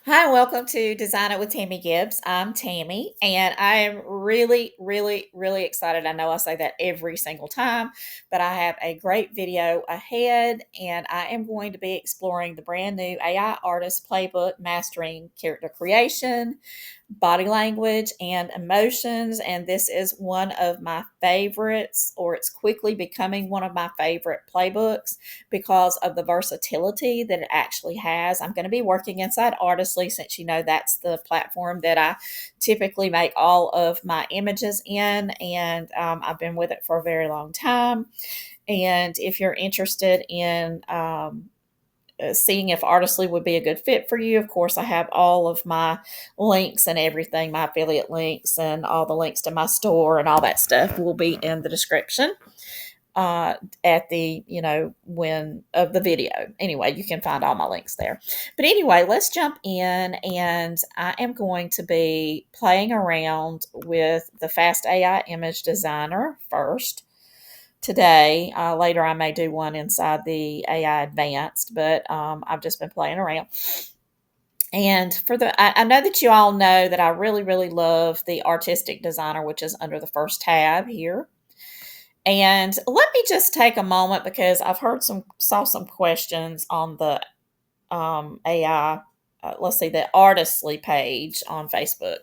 Hi, welcome to Design It with Tammie Gibbs. I'm Tammie, and I am really excited. I know I say that every single time, but I have a great video ahead, and I am going to be exploring the brand new AI Artist Playbook Mastering Character Creation, Body Language, and Emotions. And this is one of my favorites, or it's quickly becoming one of my favorite playbooks because of the versatility that it actually has. I'm going to be working inside Artistly, since you know that's the platform that I typically make all of my images in, and I've been with it for a very long time. And if you're interested in seeing if Artistly would be a good fit for you, of course, I have all of my links and everything, my affiliate links and all the links to my store and all that stuff will be in the description at the when of the video. Anyway, you can find all my links there. But anyway, let's jump in, and I am going to be playing around with the Fast AI Image Designer first today. Later, I may do one inside the AI Advanced, but I've just been playing around. And I know that you all know that I really love the Artistic Designer, which is under the first tab here. And let me just take a moment because I've saw some questions on the AI. Let's see, the Artistly page on Facebook,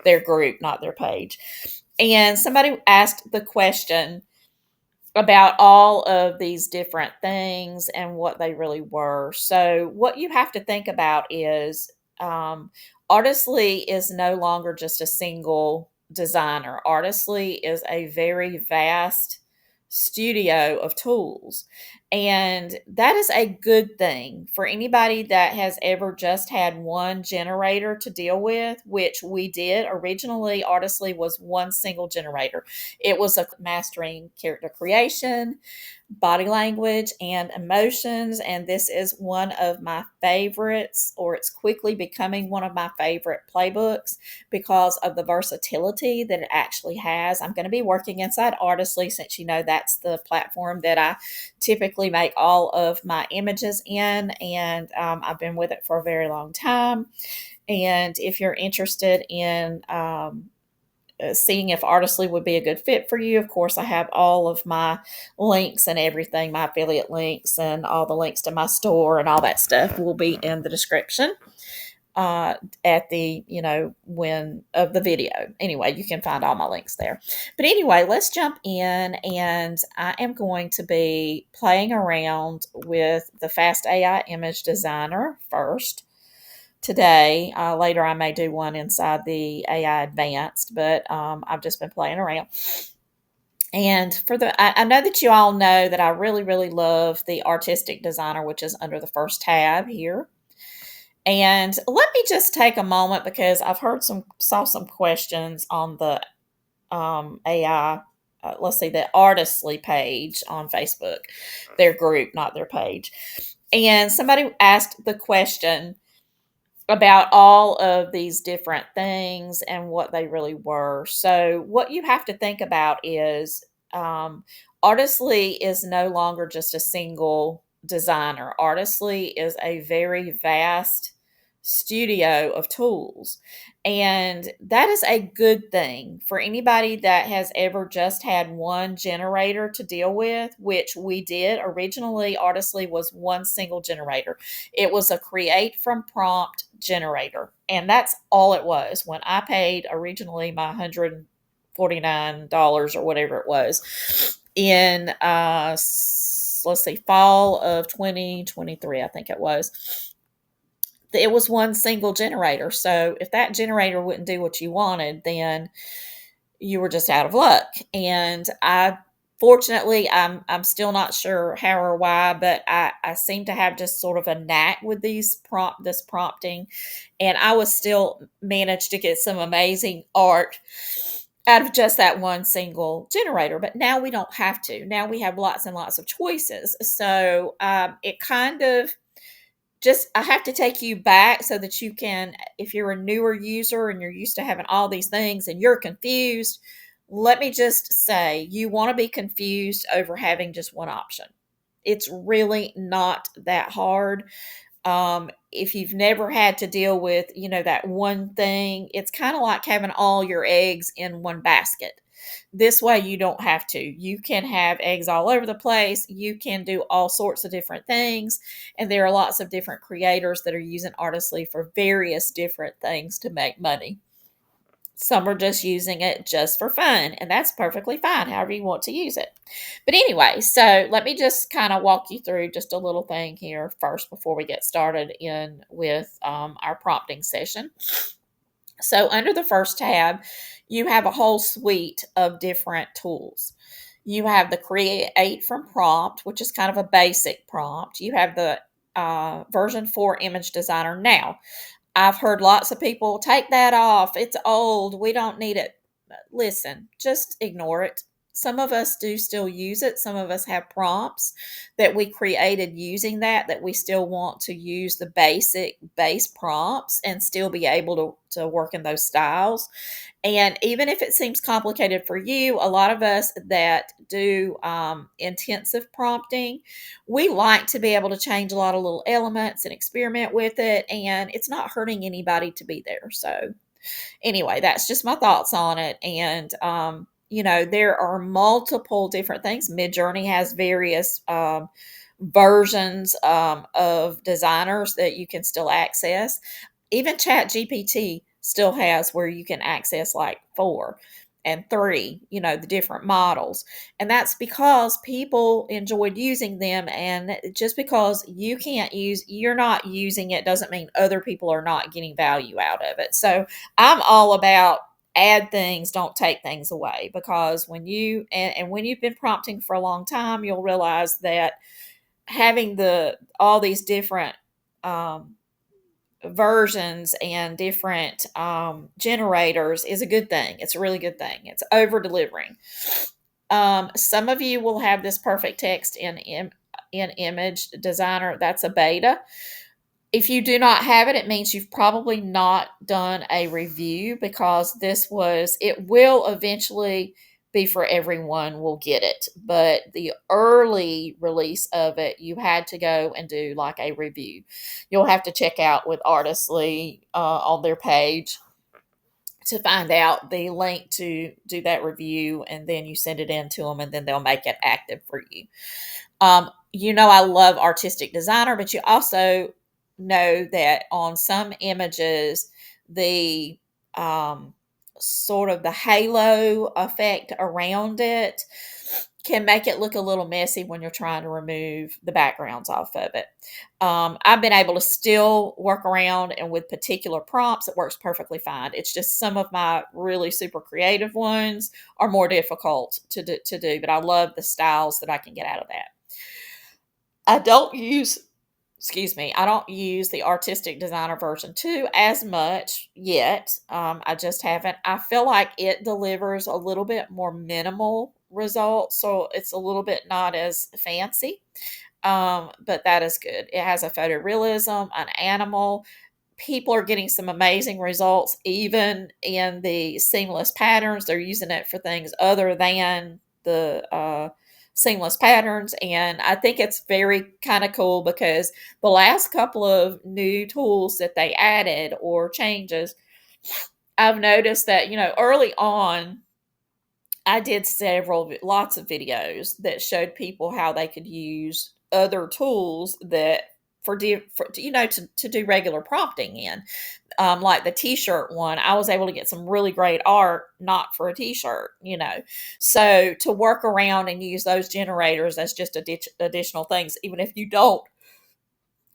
their group, not their page. And somebody asked the question about all of these different things and what they really were. So, what you have to think about is Artistly is no longer just a single designer. Artistly is a very vast studio of tools. And that is a good thing for anybody that has ever just had one generator to deal with, which we did. Originally, Artistly was one single generator. It was a mastering character creation, body language, and emotions. And this is one of my favorites, or it's quickly becoming one of my favorite playbooks because of the versatility that it actually has. I'm going to be working inside Artistly, since you know that's the platform that I typically make all of my images in, and I've been with it for a very long time. And if you're interested in seeing if Artistly would be a good fit for you, of course, I have all of my links and everything, my affiliate links and all the links to my store and all that stuff will be in the description at the when of the video. Anyway, you can find all my links there. But anyway, let's jump in, and I am going to be playing around with the Fast AI Image Designer first today. Later, I may do one inside the AI Advanced, but I've just been playing around. And I know that you all know that I really love the Artistic Designer, which is under the first tab here. And let me just take a moment because I've saw some questions on the AI. Let's see, the Artistly page on Facebook, their group, not their page. And somebody asked the question about all of these different things and what they really were. So, what you have to think about is Artistly is no longer just a single designer. Artistly is a very vast studio of tools. And that is a good thing for anybody that has ever just had one generator to deal with, which we did. Originally, Artistly was one single generator. It was a create from prompt generator. And that's all it was. When I paid originally my $149 or whatever it was in let's see, fall of 2023, I think it was one single generator. So if that generator wouldn't do what you wanted, then you were just out of luck. And I'm still not sure how or why, but I seem to have just sort of a knack with this prompting, and I was still managed to get some amazing art out of just that one single generator. But now we don't have to. Now we have lots and lots of choices. So it kind of just I have to take you back so that you can, if you're a newer user and you're used to having all these things and you're confused, let me just say you want to be confused over having just one option. It's really not that hard. if you've never had to deal with, that one thing, it's kind of like having all your eggs in one basket. This way, you don't have to. You can have eggs all over the place. You can do all sorts of different things. And there are lots of different creators that are using Artistly for various different things to make money. Some are just using it just for fun, and that's perfectly fine, however you want to use it. But anyway, so let me just kind of walk you through just a little thing here first before we get started in with our prompting session. So under the first tab, you have a whole suite of different tools. You have the Create from Prompt, which is kind of a basic prompt. You have the version 4 image designer. Now, I've heard lots of people take that off. It's old. We don't need it. Listen, just ignore it. Some of us do still use it. Some of us have prompts that we created using that we still want to use the basic base prompts and still be able to work in those styles. And even if it seems complicated for you, a lot of us that do intensive prompting, we like to be able to change a lot of little elements and experiment with it, and it's not hurting anybody to be there. So, anyway, that's just my thoughts on it. And, there are multiple different things. Midjourney has various versions of designers that you can still access. Even Chat GPT still has where you can access like 4 and 3, the different models. And that's because people enjoyed using them. And just because you're not using it doesn't mean other people are not getting value out of it. So I'm all about add things, don't take things away, because when when you've been prompting for a long time, you'll realize that having all these different versions and different generators is a good thing. It's a really good thing. It's over delivering. Some of you will have this perfect text in image designer. That's a beta. If you do not have it, it means you've probably not done a review, because it will eventually be for everyone will get it. But the early release of it, you had to go and do like a review. You'll have to check out with Artistly on their page to find out the link to do that review, and then you send it in to them, and then they'll make it active for you. I love Artistic Designer, but you also know that on some images, the sort of the halo effect around it can make it look a little messy when you're trying to remove the backgrounds off of it. I've been able to still work around, and with particular prompts, it works perfectly fine. It's just some of my really super creative ones are more difficult to do, but I love the styles that I can get out of that. I don't use the Artistic Designer version 2 as much yet. I just haven't. I feel like it delivers a little bit more minimal results, so it's a little bit not as fancy. But that is good. It has a photorealism, an animal. People are getting some amazing results, even in the seamless patterns. They're using it for things other than the seamless patterns. And I think it's very kind of cool, because the last couple of new tools that they added or changes, I've noticed that, early on, I did lots of videos that showed people how they could use other tools that to do regular prompting in. Like the t-shirt one, I was able to get some really great art, not for a t-shirt, So to work around and use those generators as just additional things, even if you don't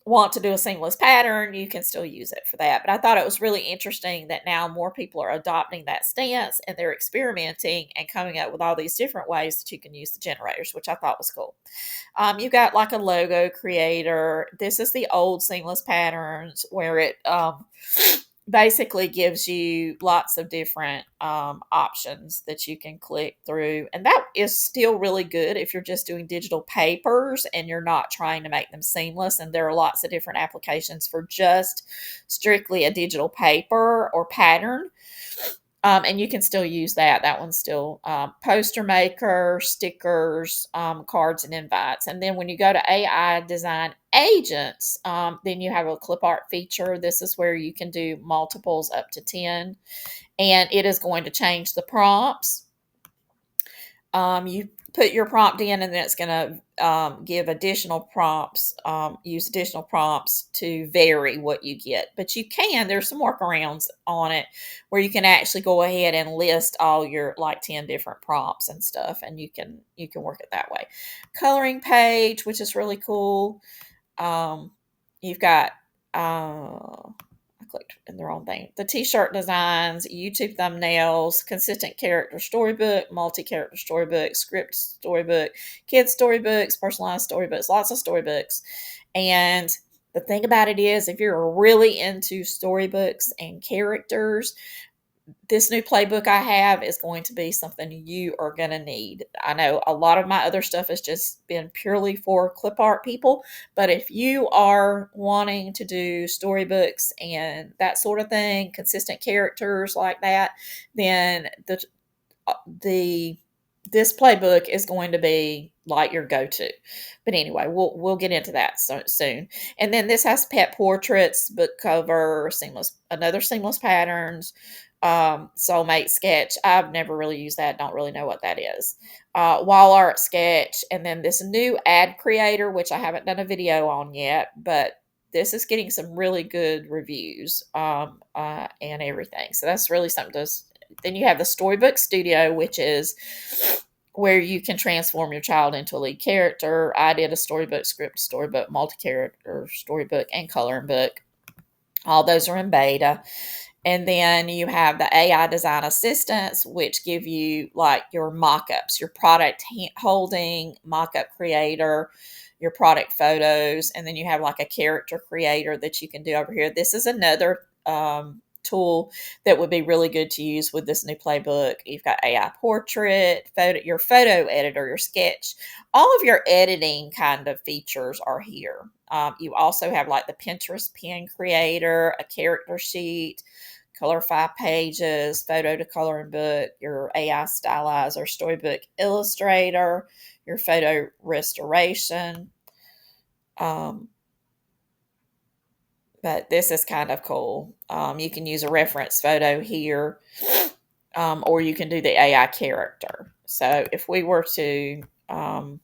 want to do a seamless pattern, you can still use it for that. But I thought it was really interesting that now more people are adopting that stance, and they're experimenting and coming up with all these different ways that you can use the generators, which I thought was cool. You got like a logo creator. This is the old seamless patterns, where it basically gives you lots of different options that you can click through. And that is still really good if you're just doing digital papers and you're not trying to make them seamless. And there are lots of different applications for just strictly a digital paper or pattern. And you can still use that. That one's still poster maker, stickers, cards, and invites. And then when you go to AI design agents, then you have a clip art feature. This is where you can do multiples up to 10, and it is going to change the prompts. You put your prompt in, and then it's going to give additional prompts, use additional prompts to vary what you get. But you can, there's some workarounds on it where you can actually go ahead and list all your like 10 different prompts and stuff, and you can work it that way. Coloring page, which is really cool. You've got I clicked in the wrong thing. The t-shirt designs, YouTube thumbnails, consistent character storybook, multi-character storybook, script storybook, kids storybooks, personalized storybooks, lots of storybooks. And the thing about it is, if you're really into storybooks and characters, this new playbook I have is going to be something you are going to need. I know a lot of my other stuff has just been purely for clip art people, but if you are wanting to do storybooks and that sort of thing, consistent characters like that, then the this playbook is going to be like your go-to. But anyway, we'll get into that soon. And then this has pet portraits, book cover, another seamless patterns, soulmate sketch. I've never really used that. Don't really know what that is. Wall art sketch, and then this new ad creator, which I haven't done a video on yet, but this is getting some really good reviews and everything. So that's really something to. Then you have the Storybook Studio, which is where you can transform your child into a lead character. I did a storybook script, storybook, multi-character, storybook, and coloring book. All those are in beta. And then you have the AI design assistants, which give you like your mock-ups, your product holding, mock-up creator, your product photos, and then you have like a character creator that you can do over here. This is another tool that would be really good to use with this new playbook. You've got AI portrait, your photo editor, your sketch. All of your editing kind of features are here. You also have like the Pinterest pin creator, a character sheet, color 5 pages, photo to coloring book, your AI stylizer, storybook illustrator, your photo restoration. But this is kind of cool. You can use a reference photo here, or you can do the AI character. So if we were to type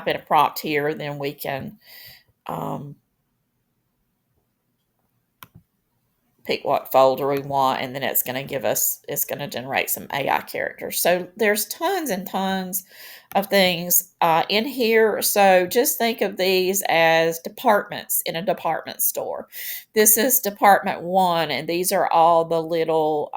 in a prompt here, then we can pick what folder we want, and then it's going to generate some AI characters. So there's tons and tons of things in here. So just think of these as departments in a department store. This is department 1, and these are all the little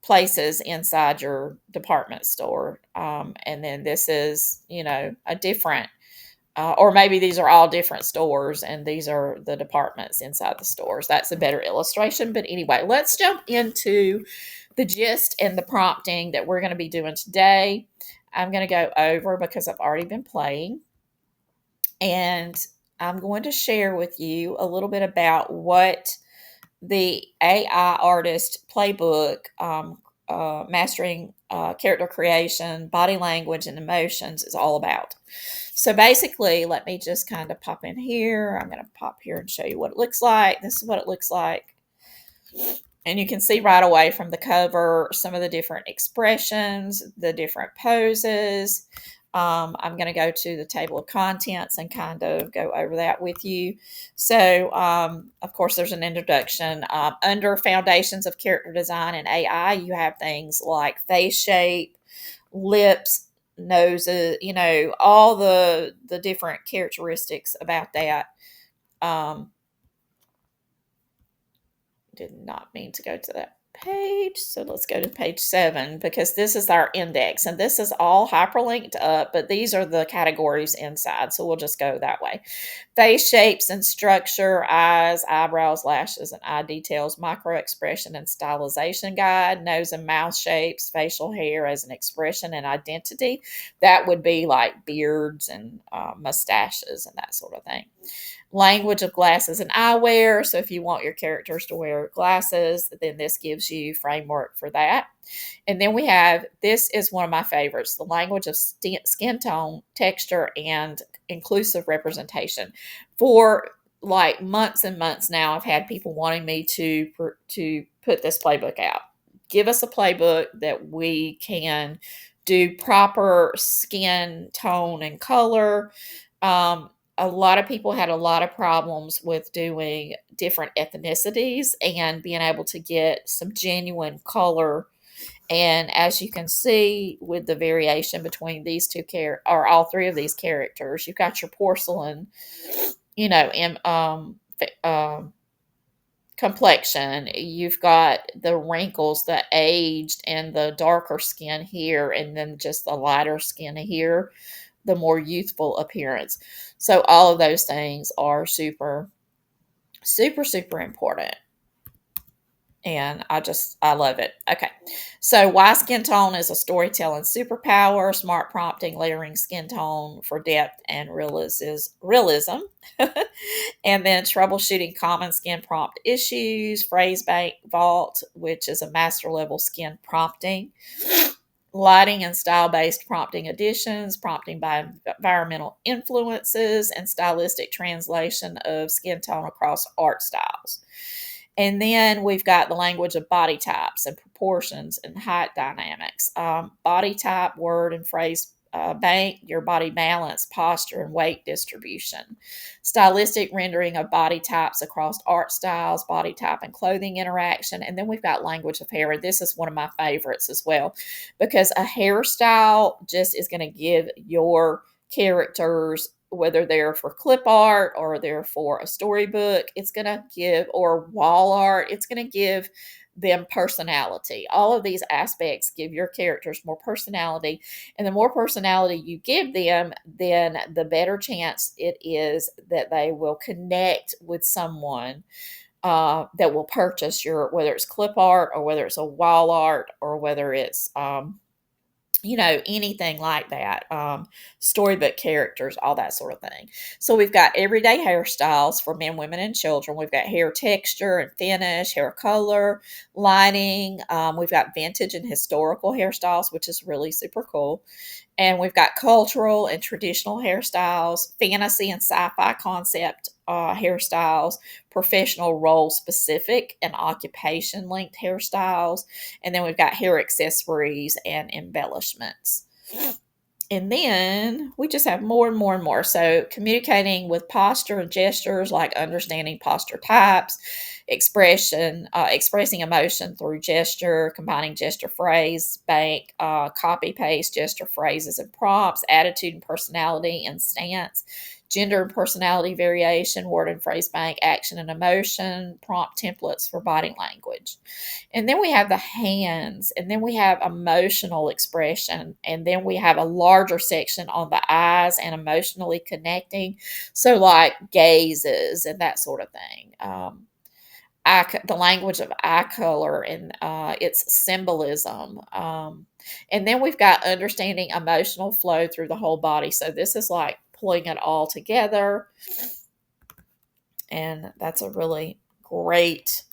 places inside your department store. And then this is, a different or maybe these are all different stores and these are the departments inside the stores. That's a better illustration. But anyway, let's jump into the gist and the prompting that we're going to be doing today. I'm going to go over because I've already been playing. And I'm going to share with you a little bit about what the AI artist playbook, mastering character creation, body language, and emotions is all about. So basically, let me just kind of pop in here. I'm going to pop here and show you what it looks like. This is what it looks like. And you can see right away from the cover some of the different expressions, the different poses. I'm going to go to the table of contents and kind of go over that with you. So, of course, there's an introduction. Under foundations of character design and AI, you have things like face shape, lips, noses, all the different characteristics about that. Did not mean to go to that page. So let's go to page 7 because this is our index and this is all hyperlinked up, but these are the categories inside. So we'll just go that way. Face shapes and structure, eyes, eyebrows, lashes, and eye details, micro expression and stylization guide, nose and mouth shapes, facial hair as an expression and identity. That would be like beards and mustaches and that sort of thing. Language of glasses and eyewear. So if you want your characters to wear glasses, then this gives you framework for that. And then we have, this is one of my favorites, the language of skin tone, texture, and inclusive representation. For like months and months now, I've had people wanting me to put this playbook out. Give us a playbook that we can do proper skin tone and color. A lot of people had a lot of problems with doing different ethnicities and being able to get some genuine color. And as you can see with the variation between these two or all three of these characters, you've got your porcelain, in complexion. You've got the wrinkles, the aged, and the darker skin here, and then just the lighter skin here, the more youthful appearance. So all of those things are super, super, super important. And I love it. Okay. So why skin tone is a storytelling superpower, smart prompting, layering skin tone for depth and realism. And then troubleshooting common skin prompt issues, phrase bank vault, which is a master level skin prompting, lighting and style-based prompting additions, prompting by environmental influences, and stylistic translation of skin tone across art styles. And then we've got the language of body types and proportions and height dynamics. Body type, word, and phrase bank, your body balance, posture, and weight distribution. Stylistic rendering of body types across art styles, body type and clothing interaction. And then we've got language of hair. And this is one of my favorites as well, because a hairstyle just is going to give your characters, whether they're for clip art or they're for a storybook, it's going to give, or wall art, it's going to give them personality. All of these aspects give your characters more personality. And the more personality you give them, then the better chance it is that they will connect with someone that will purchase whether it's clip art or whether it's a wall art or whether it's anything like that, storybook characters, all that sort of thing. So we've got everyday hairstyles for men, women, and children. We've got hair texture and finish, hair color, lighting. We've got vintage and historical hairstyles, which is really super cool. And we've got cultural and traditional hairstyles, fantasy and sci-fi concept hairstyles, professional role specific and occupation linked hairstyles. And then we've got hair accessories and embellishments. And then we just have more and more and more. So communicating with posture and gestures, like understanding posture types, expressing emotion through gesture, combining gesture phrase, bank, copy paste, gesture phrases and prompts, attitude and personality and stance, gender and personality variation, word and phrase bank, action and emotion, prompt templates for body language. And then we have the hands, and then we have emotional expression, and then we have a larger section on the eyes and emotionally connecting. So like gazes and that sort of thing. The language of eye color and its symbolism. And then we've got understanding emotional flow through the whole body. So this is like pulling it all together. And that's a really great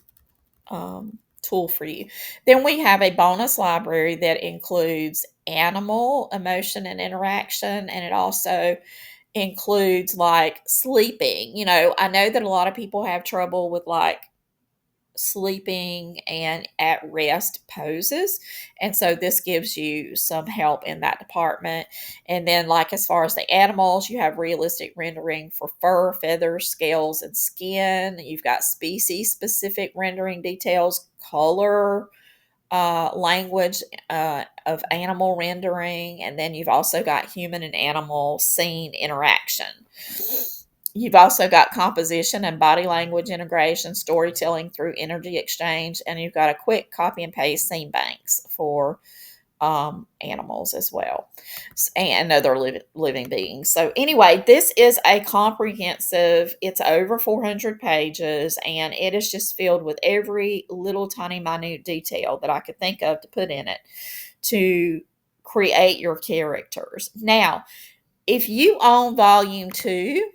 tool for you. Then we have a bonus library that includes animal emotion and interaction, and it also includes like sleeping. I know that a lot of people have trouble with like sleeping and at rest poses, and so this gives you some help in that department. And then like as far as the animals, you have realistic rendering for fur, feathers, scales, and skin. You've got species specific rendering details, color, language of animal rendering, and then you've also got human and animal scene interaction. You've also got composition and body language integration, storytelling through energy exchange, and you've got a quick copy and paste scene banks for animals as well, and other living beings. So anyway, this is a comprehensive, it's over 400 pages, and it is just filled with every little tiny minute detail that I could think of to put in it to create your characters. Now, if you own volume 2,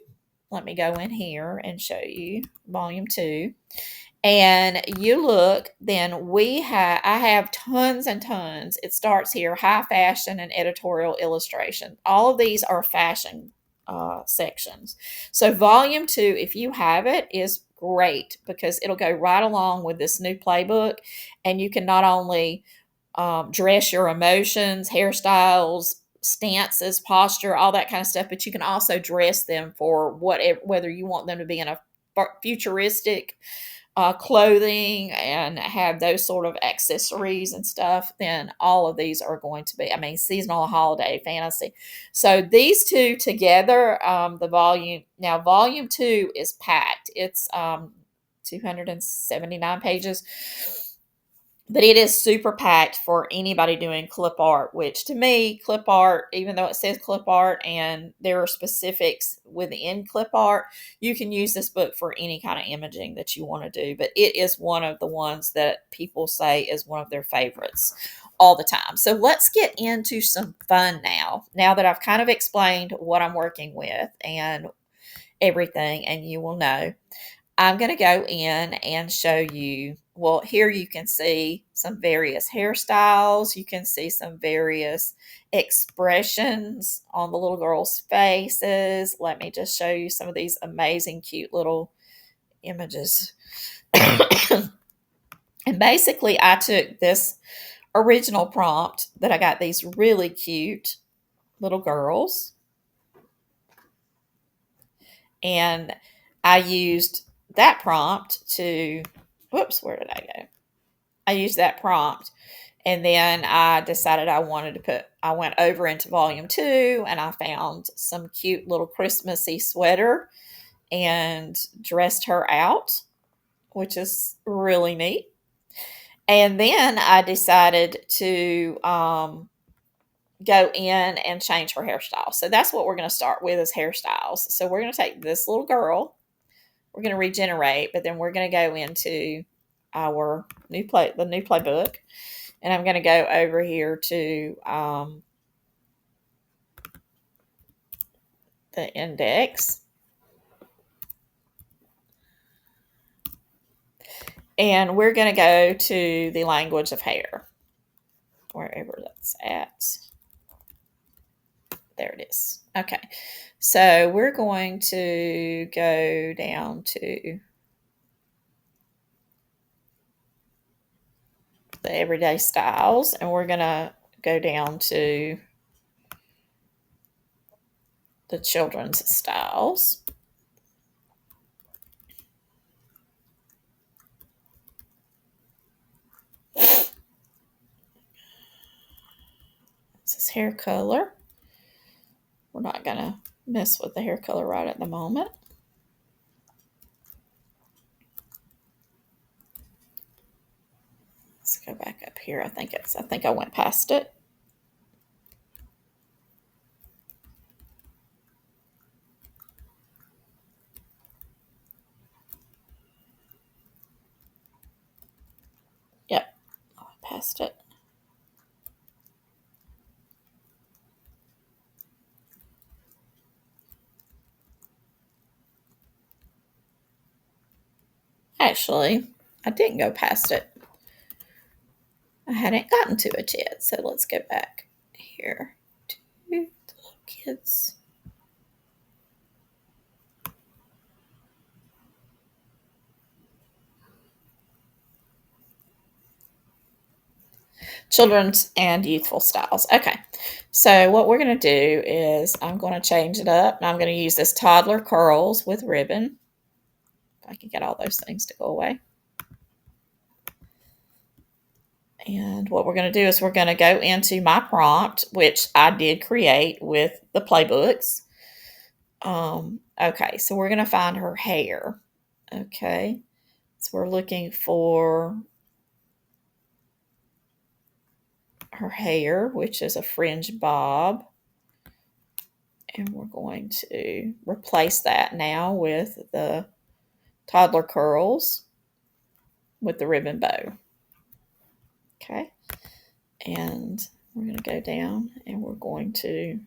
let me go in here and show you volume 2. And you look, then I have tons and tons. It starts here, high fashion and editorial illustration. All of these are fashion sections. So volume 2, if you have it, is great because it'll go right along with this new playbook, and you can not only dress your emotions, hairstyles, stances, posture, all that kind of stuff, but you can also dress them for whether you want them to be in a futuristic clothing and have those sort of accessories and stuff, then all of these are going to be, I mean, seasonal, holiday, fantasy. So these two together, volume 2 is packed. It's 279 pages. But it is super packed for anybody doing clip art, which to me, clip art, even though it says clip art and there are specifics within clip art, you can use this book for any kind of imaging that you want to do. But it is one of the ones that people say is one of their favorites all the time. So let's get into some fun now that I've kind of explained what I'm working with and everything, and you will know. I'm going to go in and show you, well, here you can see some various hairstyles. You can see some various expressions on the little girls' faces. Let me just show you some of these amazing, cute little images. And basically, I took this original prompt that I got these really cute little girls, and I used that prompt to, whoops, where did I go? I used that prompt, and then I decided I went over into volume 2, and I found some cute little Christmassy sweater and dressed her out, which is really neat. And then I decided to go in and change her hairstyle. So that's what we're going to start with, is hairstyles. So we're going to take this little girl, we're going to regenerate, but then we're going to go into our the new playbook, and I'm going to go over here to the index, and we're going to go to the language of hair, wherever that's at. There it is. Okay, so we're going to go down to the everyday styles, and we're going to go down to the children's styles. This is hair color. We're not going to mess with the hair color right at the moment. Let's go back up here. I think I went past it. Yep, I went past it. Actually, I didn't go past it. I hadn't gotten to it yet. So let's go back here to the little kids. Children's and youthful styles. Okay, so what we're going to do is I'm going to change it up. And I'm going to use this toddler curls with ribbon. If I can get all those things to go away. And what we're going to do is we're going to go into my prompt, which I did create with the playbooks. Okay, so we're going to find her hair. Okay, so we're looking for her hair, which is a fringe bob. And we're going to replace that now with the toddler curls with the ribbon bow. Okay, and we're going to go down and we're going to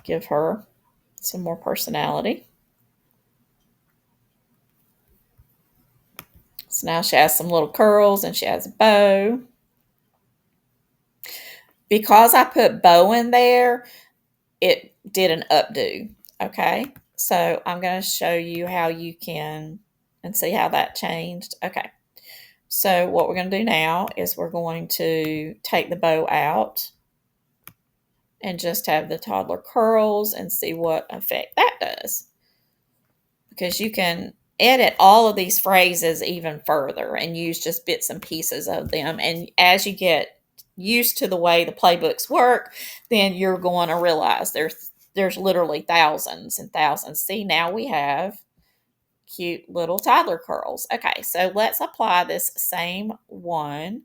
give her some more personality. So now she has some little curls and she has a bow. Because I put bow in there, it did an updo. Okay. So I'm going to show you how you can and see how that changed. Okay. So what we're going to do now is we're going to take the bow out and just have the toddler curls and see what effect that does. Because you can edit all of these phrases even further and use just bits and pieces of them. And as you get used to the way the playbooks work, then you're going to realize there's literally thousands and thousands. See, now we have cute little toddler curls. Okay, so let's apply this same one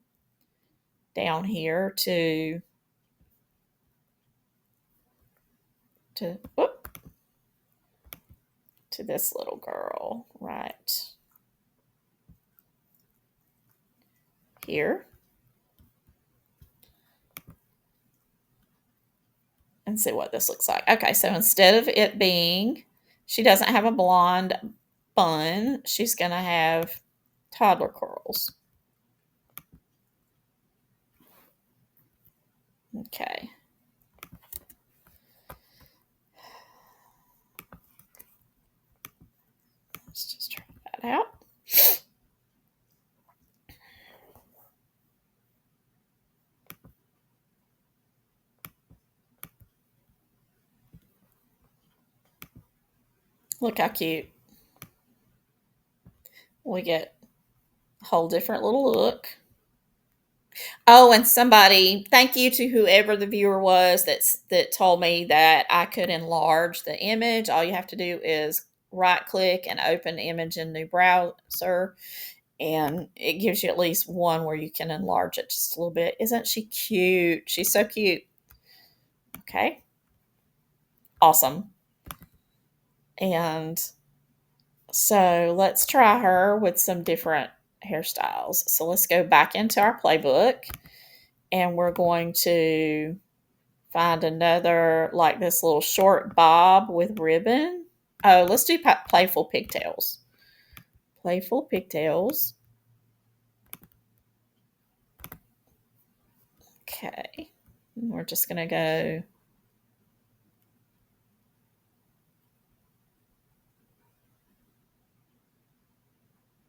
down here to whoop, to this little girl right here. And see what this looks like. Okay, so instead of it being, she doesn't have a blonde bun, she's going to have toddler curls. Okay. Let's just try that out. Look how cute. We get a whole different little look. Oh, and somebody, thank you to whoever the viewer was that told me that I could enlarge the image. All you have to do is right click and open image in new browser, and it gives you at least one where you can enlarge it just a little bit. Isn't she cute? She's so cute. Okay. Awesome. And so let's try her with some different hairstyles. So let's go back into our playbook, and we're going to find another, like this little short bob with ribbon. Oh, let's do playful pigtails. Playful pigtails. Okay. We're just going to go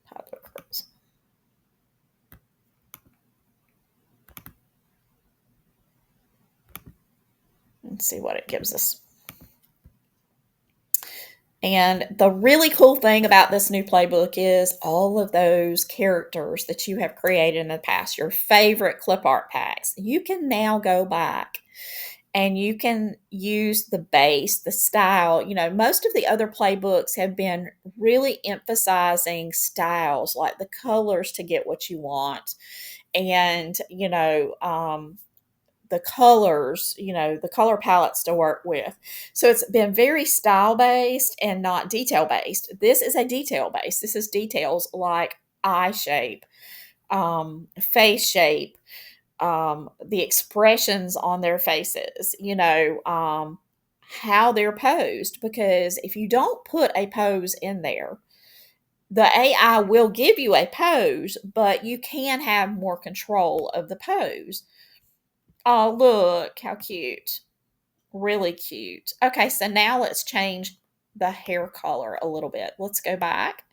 toddler curls. And see what it gives us. And the really cool thing about this new playbook is all of those characters that you have created in the past, your favorite Clipart packs, you can now go back and you can use the base, the style. You know, most of the other playbooks have been really emphasizing styles, like the colors to get what you want. And, the colors, the color palettes to work with. So it's been very style based and not detail based. This is a detail based. This is details like eye shape, face shape, the expressions on their faces, how they're posed. Because if you don't put a pose in there, the AI will give you a pose, but you can have more control of the pose. Oh, look how cute. Really cute. Okay, so now let's change the hair color a little bit. Let's go back.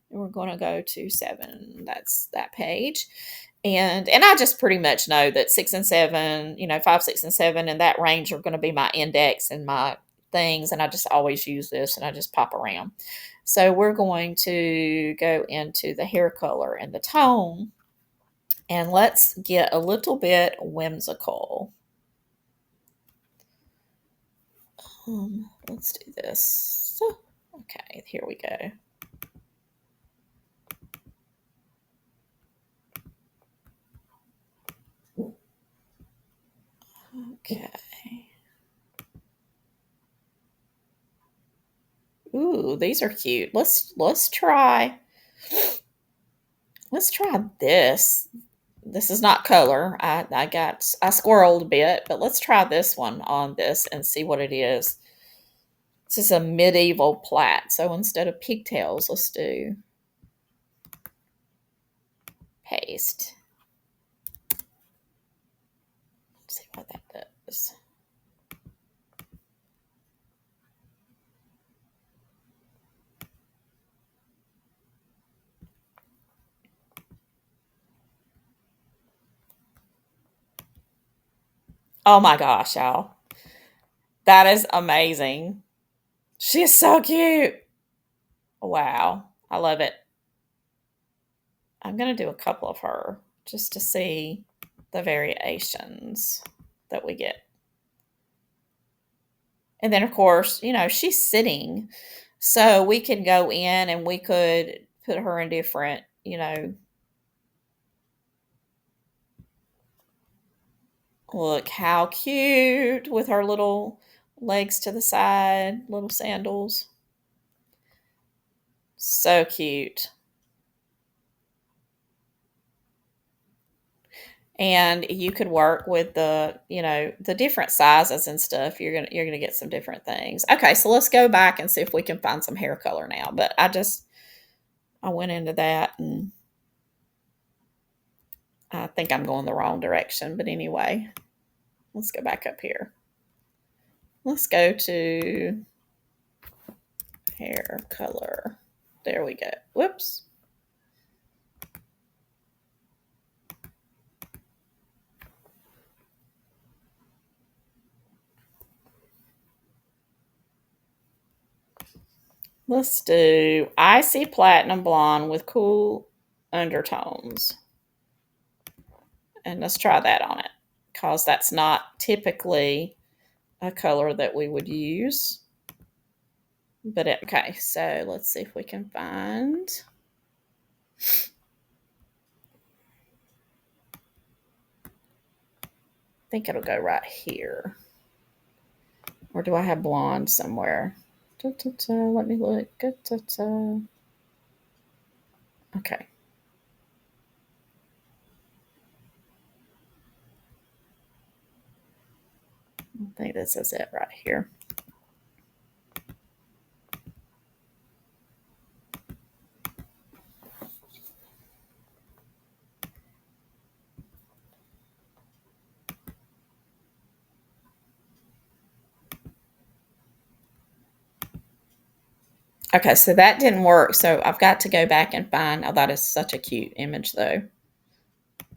And we're going to go to 7. That's that page. And I just pretty much know that 6 and 7, 5, 6, and 7 in that range are going to be my index and my things. And I just always use this and I just pop around. So we're going to go into the hair color and the tone. And let's get a little bit whimsical. Let's do this. Okay, here we go. Okay. Ooh, these are cute. Let's try this. This is not color. I squirreled a bit, but let's try this one on this and see what it is. This is a medieval plait. So instead of pigtails, let's do paste. Let's see what that does. Oh my gosh, y'all. That is amazing. She is so cute. Wow. I love it. I'm going to do a couple of her just to see the variations that we get. And then, of course, she's sitting. So we could go in and we could put her in different, look how cute with her little legs to the side, little sandals. So cute. And you could work with the different sizes and stuff. You're gonna get some different things. Okay, so let's go back and see if we can find some hair color now. But I went into that and I think I'm going the wrong direction. But anyway, let's go back up here. Let's go to hair color. There we go. Whoops. Let's do icy platinum blonde with cool undertones. And let's try that on it because that's not typically a color that we would use. But okay, so let's see if we can find. I think it'll go right here. Or do I have blonde somewhere? Let me look. Okay. I think this is it right here. Okay, so that didn't work. So I've got to go back and find. Oh, that is such a cute image, though.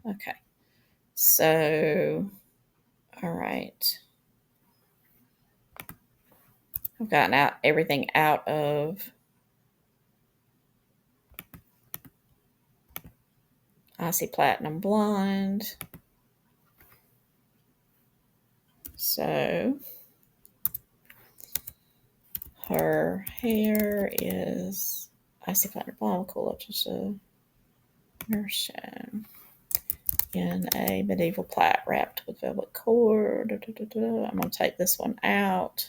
Okay. So, all right. I've gotten everything out of Icy Platinum Blonde. So her hair is Icy Platinum Blonde. Cool. Just a version in a medieval plait wrapped with velvet cord. I'm going to take this one out.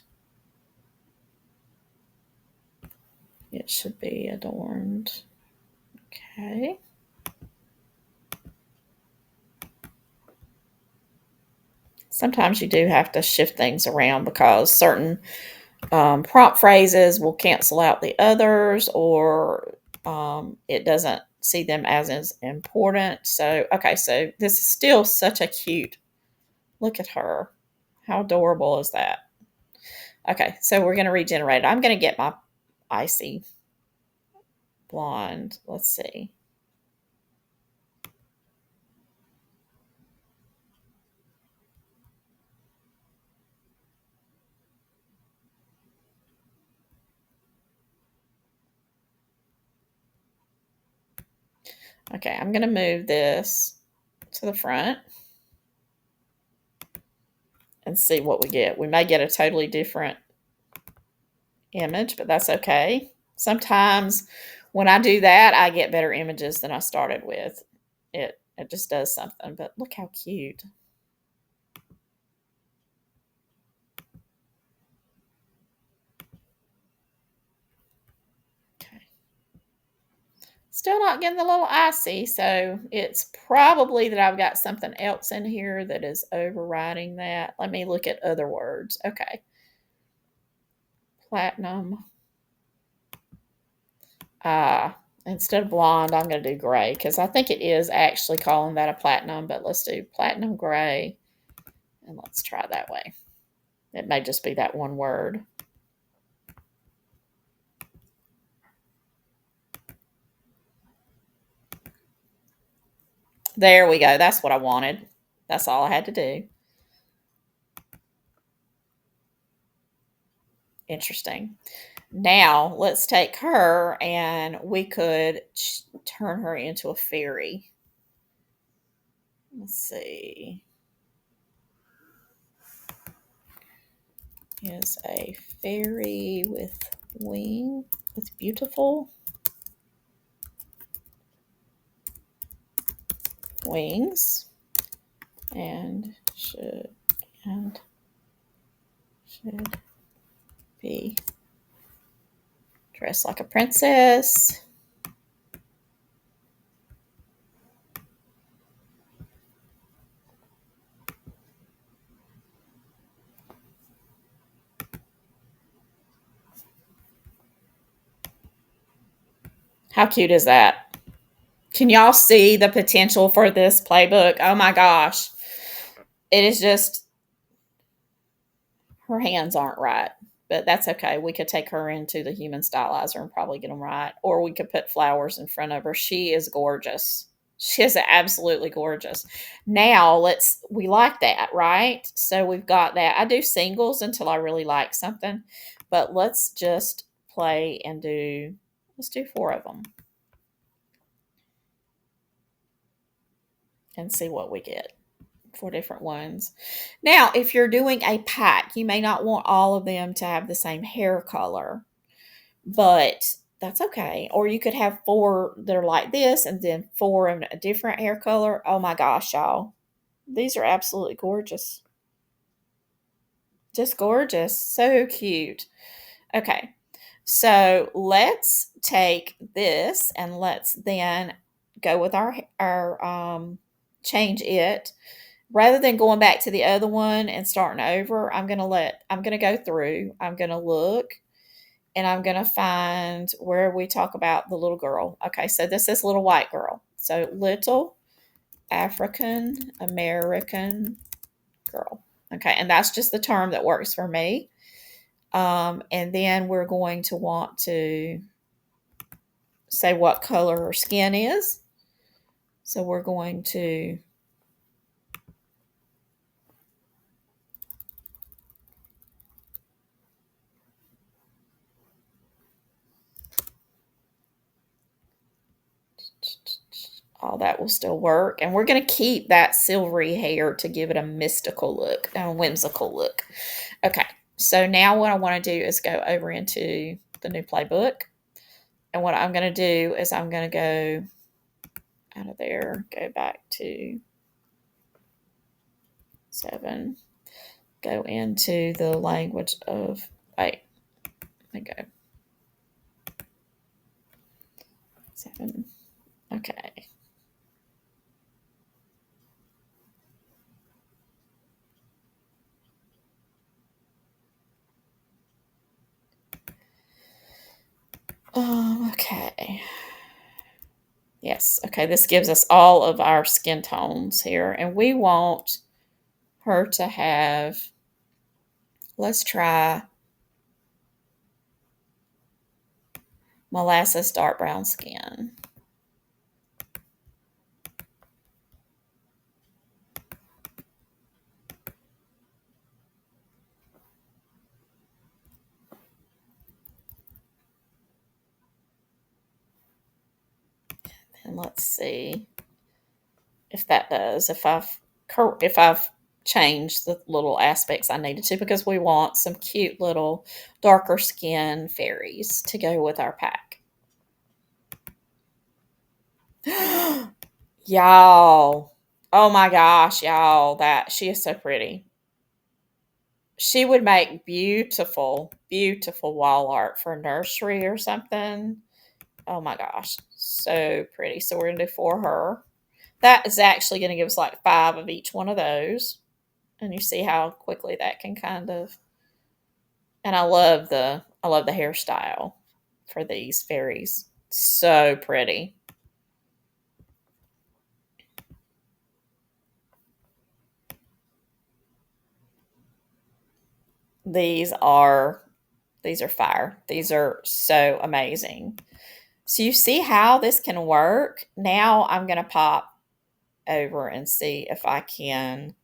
It should be adorned. Okay. Sometimes you do have to shift things around because certain prompt phrases will cancel out the others, or it doesn't see them as important. So, okay, so this is still such a cute. Look at her. How adorable is that? Okay, so we're going to regenerate it. I'm going to get my icy blonde. Let's see. Okay, I'm going to move this to the front and see what we get. We may get a totally different image, but that's okay. Sometimes when I do that, I get better images than I started with. It just does something. But look how cute. Okay. Still not getting the little icy, so it's probably that I've got something else in here that is overriding that. Let me look at other words. Okay. Platinum. Instead of blonde, I'm going to do gray because I think it is actually calling that a platinum, but let's do platinum gray and let's try that way. It may just be that one word. There we go. That's what I wanted. That's all I had to do. Interesting. Now let's take her and we could turn her into a fairy. Let's see. Is a fairy with beautiful wings and should be dressed like a princess. How cute is that? Can y'all see the potential for this playbook? Oh my gosh. It is just, her hands aren't right, but that's okay. We could take her into the human stylizer and probably get them right. Or we could put flowers in front of her. She is gorgeous. She is absolutely gorgeous. Now we like that, right? So we've got that. I do singles until I really like something, but let's just play and let's do 4 of them and see what we get. 4 different ones. Now, if you're doing a pack, you may not want all of them to have the same hair color, but that's okay. Or you could have 4 that are like this and then 4 in a different hair color. Oh my gosh, y'all. These are absolutely gorgeous. Just gorgeous. So cute. Okay. So let's take this and let's then go with our change it. Rather than going back to the other one and starting over, I'm going to go through, I'm going to look, and I'm going to find where we talk about the little girl. Okay, so this is little white girl. So little African American girl. Okay, and that's just the term that works for me. And then we're going to want to say what color her skin is. So we're going to all that will still work. And we're going to keep that silvery hair to give it a mystical look, a whimsical look. Okay, so now what I want to do is go over into the new playbook. And what I'm going to do is I'm going to go out of there, go back to 7, go into the language of, wait, let me go. 7, okay. Okay. Yes. Okay. This gives us all of our skin tones here. And we want her to have, let's try molasses dark brown skin. And let's see if that does, if I've changed the little aspects I needed to, because we want some cute little darker skin fairies to go with our pack. Y'all. Oh my gosh, y'all. She is so pretty. She would make beautiful, beautiful wall art for a nursery or something. Oh my gosh, so pretty. So we're going to do for her. That is actually going to give us like 5 of each one of those. And you see how quickly that can kind of, and I love the hairstyle for these fairies. So pretty. These are these are fire. These are so amazing. So you see how this can work. Now I'm going to pop over and see if I can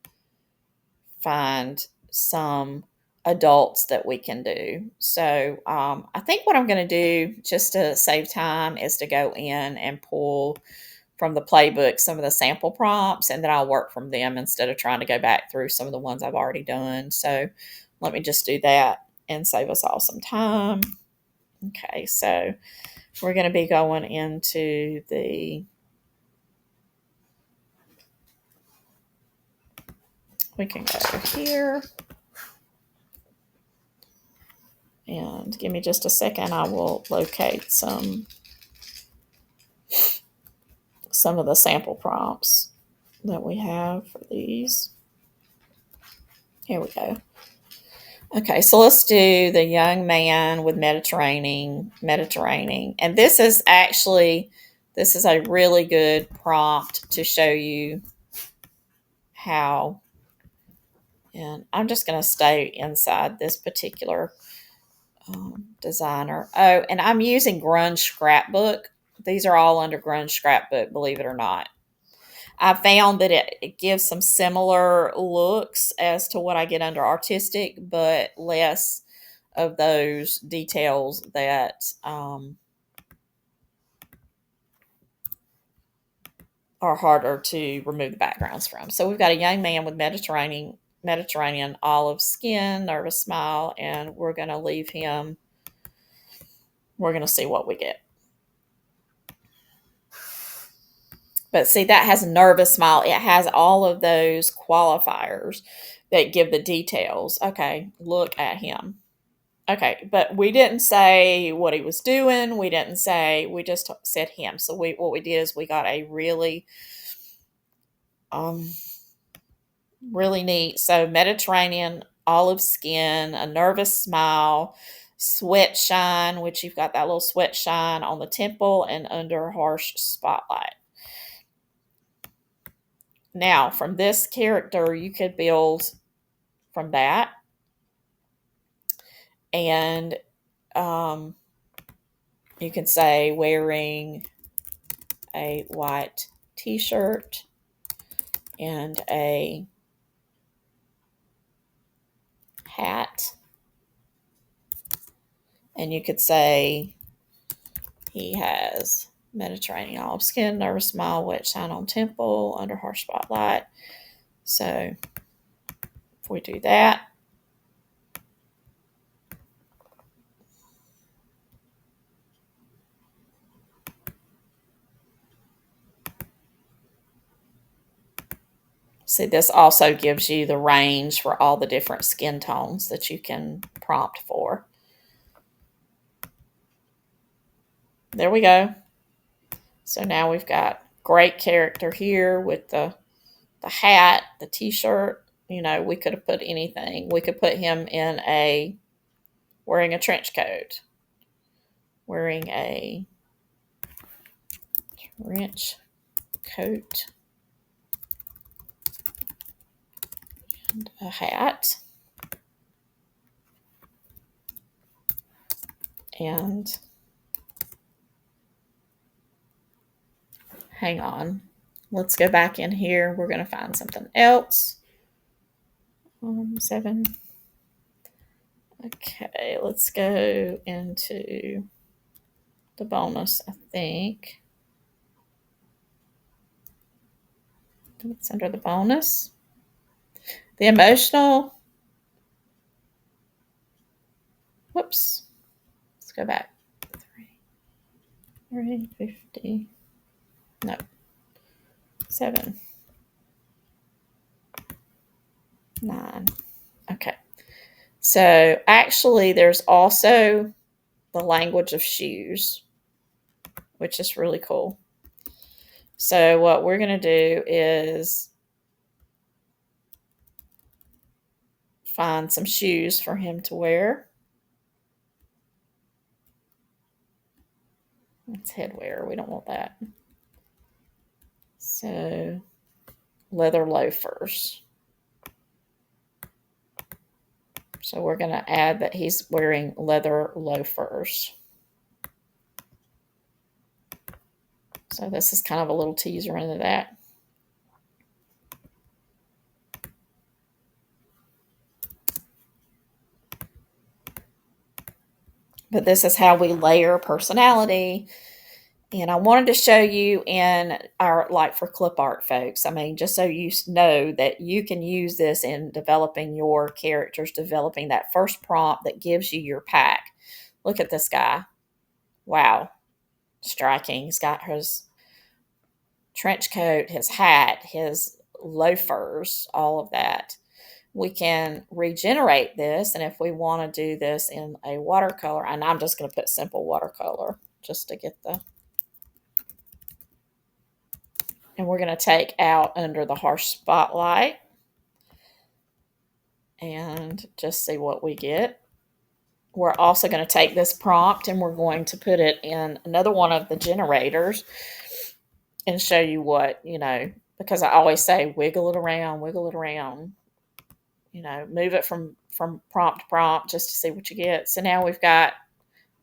find some adults that we can do. So I think what I'm going to do just to save time is to go in and pull from the playbook some of the sample prompts, and then I'll work from them instead of trying to go back through some of the ones I've already done. So let me just do that and save us all some time. Okay, so we're going to be going into we can go here. And give me just a second. I will locate some of the sample prompts that we have for these. Here we go. Okay, so let's do the young man with Mediterranean. And this is a really good prompt to show you how, and I'm just going to stay inside this particular designer. Oh, and I'm using Grunge Scrapbook. These are all under Grunge Scrapbook, believe it or not. I found that it gives some similar looks as to what I get under artistic, but less of those details that are harder to remove the backgrounds from. So we've got a young man with Mediterranean olive skin, nervous smile, and we're going to leave him. We're going to see what we get. But see, that has a nervous smile. It has all of those qualifiers that give the details. Okay, look at him. Okay, but we didn't say what he was doing. We didn't say, we just said him. So what we did is we got a um really neat. So Mediterranean, olive skin, a nervous smile, sweat shine, which you've got that little sweat shine on the temple and under harsh spotlight. Now, from this character, you could build from that. And you can say wearing a white t-shirt and a hat. And you could say he has Mediterranean olive skin, nervous smile, wet shine on temple, under harsh spotlight. So if we do that, see, this also gives you the range for all the different skin tones that you can prompt for. There we go. So now we've got great character here with the hat, the t-shirt. You know, we could have put anything. We could put him in wearing a trench coat, wearing a trench coat and a hat. And hang on. Let's go back in here. We're going to find something else. 7. Okay, let's go into the bonus, I think. It's under the bonus. The emotional. Whoops. Let's go back. 350. No. 7. 9. Okay. So actually, there's also the language of shoes. which is really cool. So what we're going to do is find some shoes for him to wear. It's headwear. We don't want that. So leather loafers. So we're going to add that he's wearing leather loafers. So this is kind of a little teaser into that. But this is how we layer personality. And I wanted to show you in our, like for clip art folks, I mean, just so you know that you can use this in developing your characters, developing that first prompt that gives you your pack. Look at this guy. Wow. Striking. He's got his trench coat, his hat, his loafers, all of that. We can regenerate this, and if we want to do this in a watercolor, and I'm just going to put simple watercolor just to get the, and we're going to take out under the harsh spotlight and just see what we get. We're also going to take this prompt and we're going to put it in another one of the generators and show you what, because I always say wiggle it around, move it from prompt to prompt just to see what you get. So now we've got a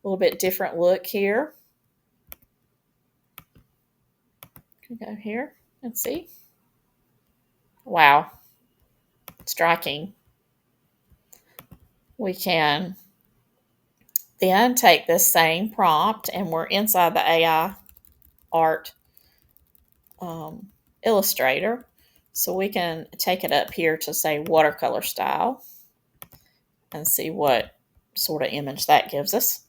little bit different look here. Can go here and see. Wow. Striking. We can then take this same prompt and we're inside the AI art illustrator. So we can take it up here to say watercolor style and see what sort of image that gives us.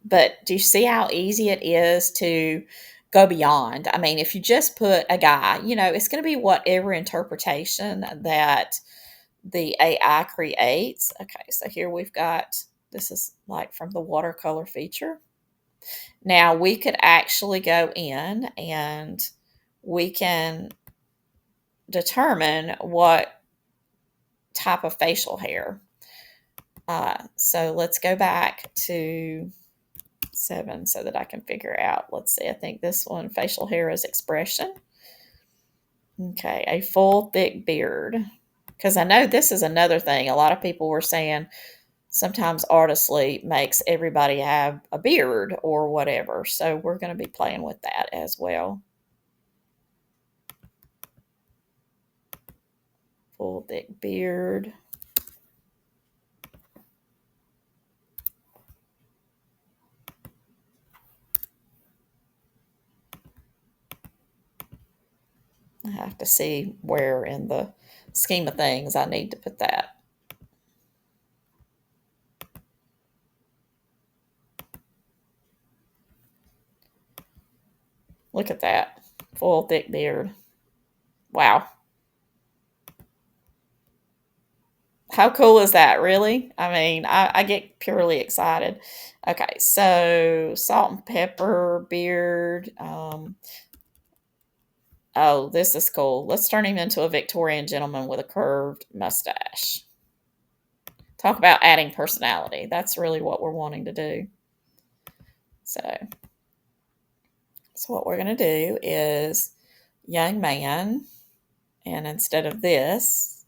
But do you see how easy it is to go beyond? I mean, if you just put a guy, it's going to be whatever interpretation that the AI creates. Okay, so here we've got, this is like from the watercolor feature. Now we could actually go in and we can determine what type of facial hair. So let's go back to 7 so that I can figure out. Let's see, I think this one, facial hair is expression. Okay, a full thick beard. Because I know this is another thing. A lot of people were saying sometimes Artistly makes everybody have a beard or whatever. So we're going to be playing with that as well. Full thick beard. I have to see where in the scheme of things I need to put that. Look at that. Full thick beard. Wow. How cool is that, really? I mean, I get purely excited. Okay, so salt and pepper, beard. Oh, this is cool. Let's turn him into a Victorian gentleman with a curved mustache. Talk about adding personality. That's really what we're wanting to do. So what we're going to do is young man, and instead of this,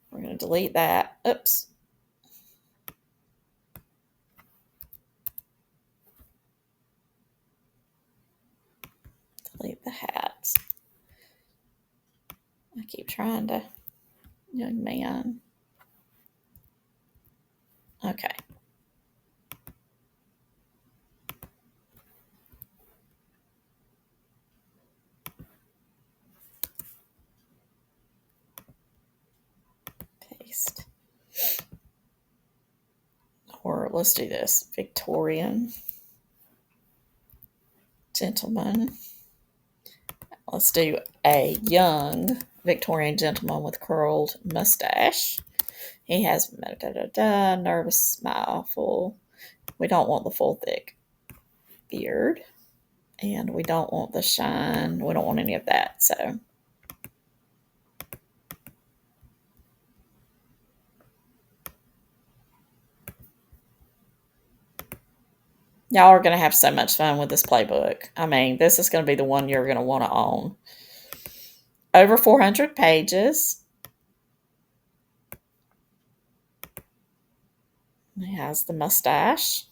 we're going to delete that. Oops. Delete the hat. I keep trying to, young man. Okay. Paste. Or let's do this. Victorian gentleman. Let's do a young Victorian gentleman with curled mustache. He has nervous smile, full. We don't want the full thick beard. And we don't want the shine. We don't want any of that. So y'all are going to have so much fun with this playbook. I mean, this is going to be the one you're going to want to own. Over 400 pages. It has the mustache.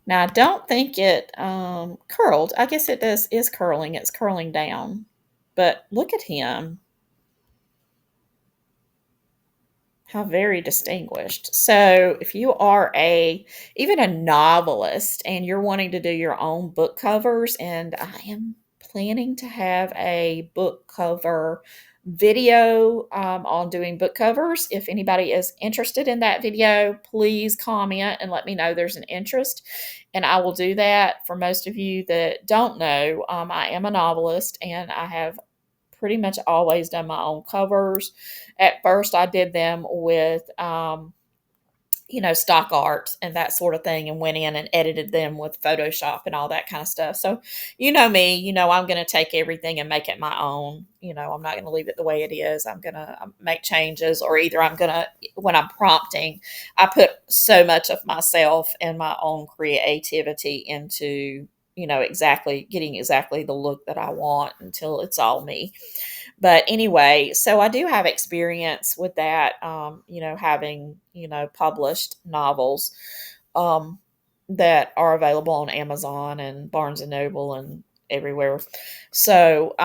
Now, I don't think it curled. I guess it is curling. It's curling down. But look at him. How very distinguished. So, if you are even a novelist and you're wanting to do your own book covers, and I am planning to have a book cover video on doing book covers. If anybody is interested in that video, please comment and let me know there's an interest, and I will do that. For most of you that don't know, I am a novelist and I have pretty much always done my own covers. At first, I did them with, stock art and that sort of thing, and went in and edited them with Photoshop and all that kind of stuff. So, you know me, I'm going to take everything and make it my own. I'm not going to leave it the way it is. I'm going to make changes, or either I'm going to, when I'm prompting, I put so much of myself and my own creativity into, getting exactly the look that I want until it's all me. But anyway, so I do have experience with that, having, published novels that are available on Amazon and Barnes and Noble and everywhere. So,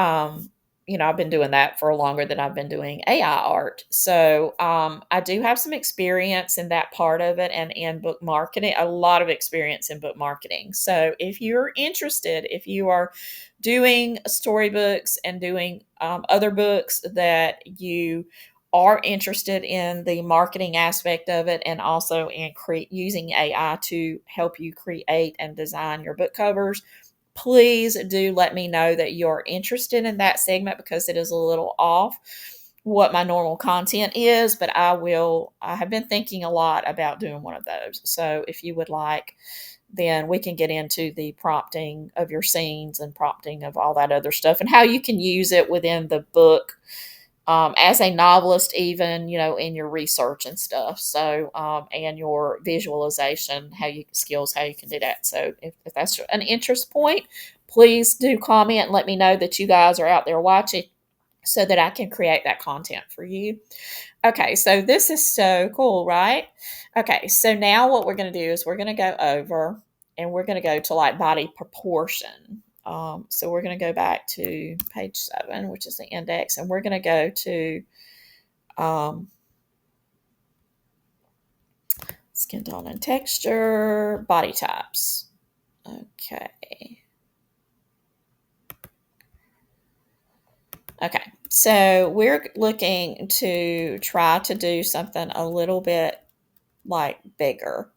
I've been doing that for longer than I've been doing AI art. So, I do have some experience in that part of it, and in book marketing, a lot of experience in book marketing. So, if you're interested, if you are doing storybooks and doing other books that you are interested in the marketing aspect of it, and also in using AI to help you create and design your book covers, please do let me know that you're interested in that segment, because it is a little off what my normal content is. But I have been thinking a lot about doing one of those. So if you would like, then we can get into the prompting of your scenes and prompting of all that other stuff, and how you can use it within the book, as a novelist, even, in your research and stuff. So, and your visualization, how you can do that. So if that's an interest point, please do comment and let me know that you guys are out there watching, so that I can create that content for you. Okay, so this is so cool, right? Okay, so now what we're going to do is we're going to go over and we're going to go to like body proportion. So we're going to go back to page 7, which is the index, and we're going to go to skin tone and texture, body types. Okay. Okay, so we're looking to try to do something a little bit like bigger.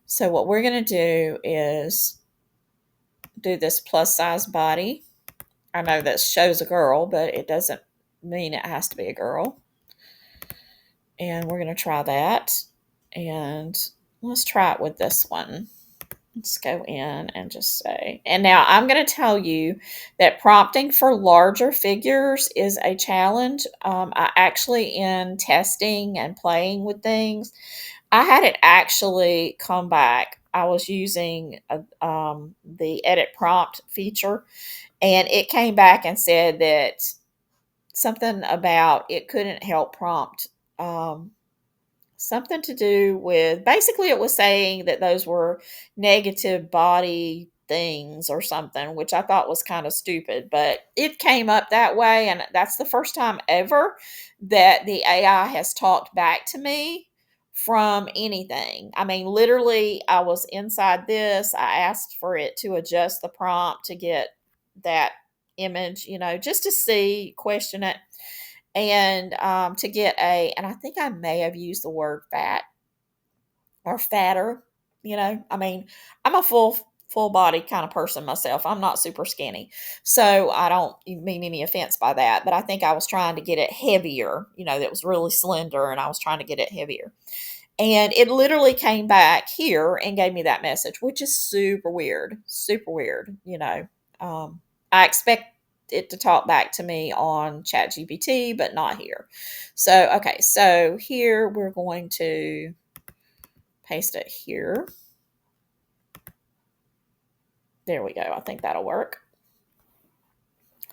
So what we're going to do is do this plus size body. I know that shows a girl, but it doesn't mean it has to be a girl. And we're going to try that. And let's try it with this one. Let's go in and just say, and now I'm going to tell you that prompting for larger figures is a challenge. I actually, in testing and playing with things, I had it actually come back. I was using the edit prompt feature, and it came back and said that something about it couldn't help prompt, something to do with, basically it was saying that those were negative body things or something, which I thought was kind of stupid, but it came up that way. And that's the first time ever that the AI has talked back to me from anything. I mean, literally, I was inside this. I asked for it to adjust the prompt to get that image, just to see, question it, and to get and I think I may have used the word fat or fatter. I mean, I'm a full body kind of person myself. I'm not super skinny, so I don't mean any offense by that. But I think I was trying to get it heavier. That was really slender, and I was trying to get it heavier. And it literally came back here and gave me that message, which is super weird. Super weird, you know. I expect it to talk back to me on ChatGPT, but not here. So, okay, so here we're going to paste it here. There we go. I think that'll work.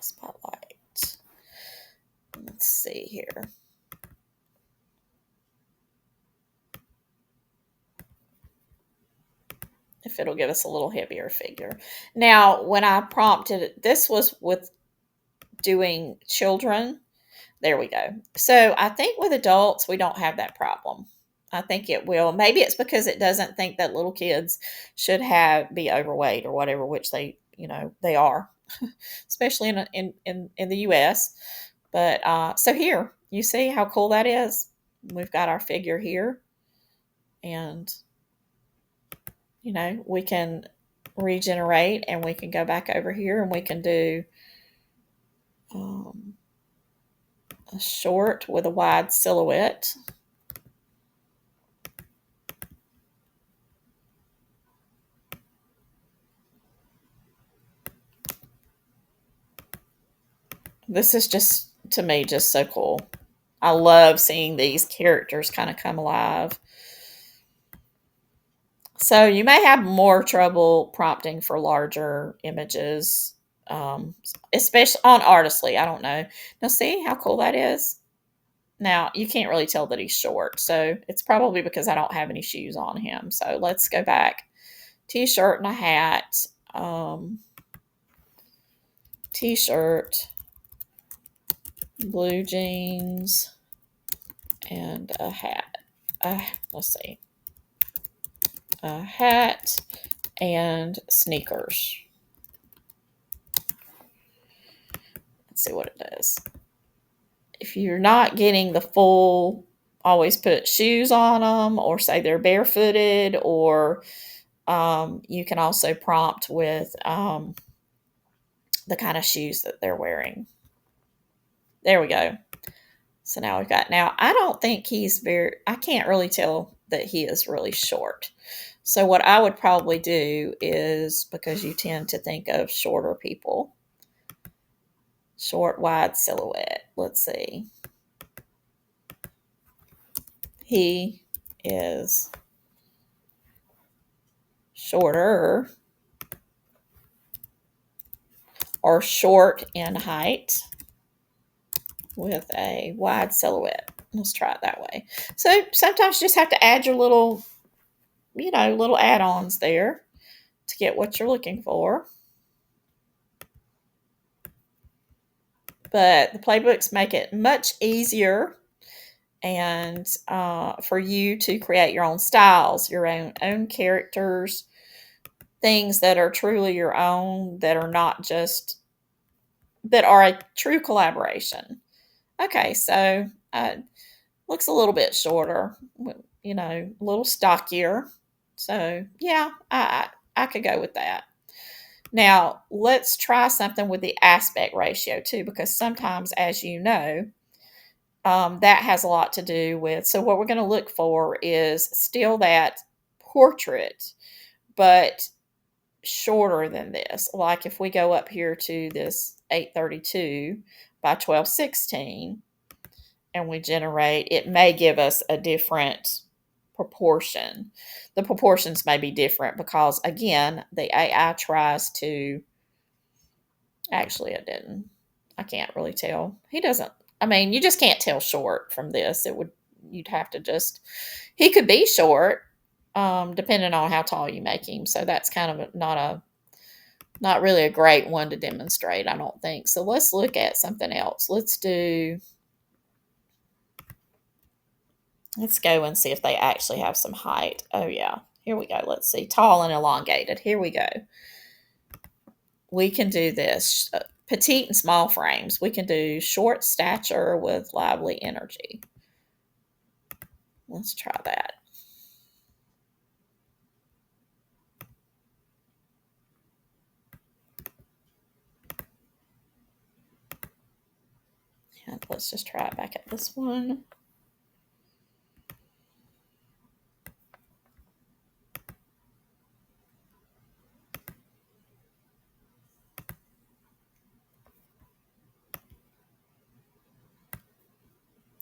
Spotlight. Let's see here. If it'll give us a little heavier figure. Now, when I prompted it, this was with doing children. There we go. So I think with adults, we don't have that problem. I think it will. Maybe it's because it doesn't think that little kids should be overweight or whatever, which they are, especially in the U.S. But so here, you see how cool that is. We've got our figure here, and we can regenerate, and we can go back over here, and we can do um, a short with a wide silhouette. This is just, to me, just so cool. I love seeing these characters kind of come alive. So you may have more trouble prompting for larger images, especially on Artistly. I don't know. Now, see how cool that is? Now, you can't really tell that he's short, so it's probably because I don't have any shoes on him. So let's go back. T-shirt and a hat. T-shirt, blue jeans, and a hat. Let's see. A hat and sneakers. Let's see what it does. If you're not getting the full, always put shoes on them, or say they're barefooted, or you can also prompt with the kind of shoes that they're wearing. There we go. So now I don't think I can't really tell that he is really short. So what I would probably do is, because you tend to think of shorter people, short, wide silhouette. Let's see. He is shorter or short in height with a wide silhouette. Let's try it that way. So sometimes you just have to add your little add-ons there to get what you're looking for. But the playbooks make it much easier and for you to create your own styles, your own characters, things that are truly your own, that are a true collaboration. Okay, so looks a little bit shorter, a little stockier. So yeah, I could go with that. Now let's try something with the aspect ratio too, because sometimes, as you know, that has a lot to do with. So what we're going to look for is still that portrait, but shorter than this. Like if we go up here to this 832 by 1216 and we generate, it may give us a different proportion. The proportions may be different because, again, the AI tries to. Actually, it didn't. I can't really tell. He doesn't. I mean, you just can't tell short from this. You'd have to just. He could be short, depending on how tall you make him. So that's kind of not really a great one to demonstrate, I don't think. So let's look at something else. Let's go and see if they actually have some height. Oh yeah, here we go. Let's see, tall and elongated. Here we go. We can do this. Petite and small frames. We can do short stature with lively energy. Let's try that. And let's just try it back at this one.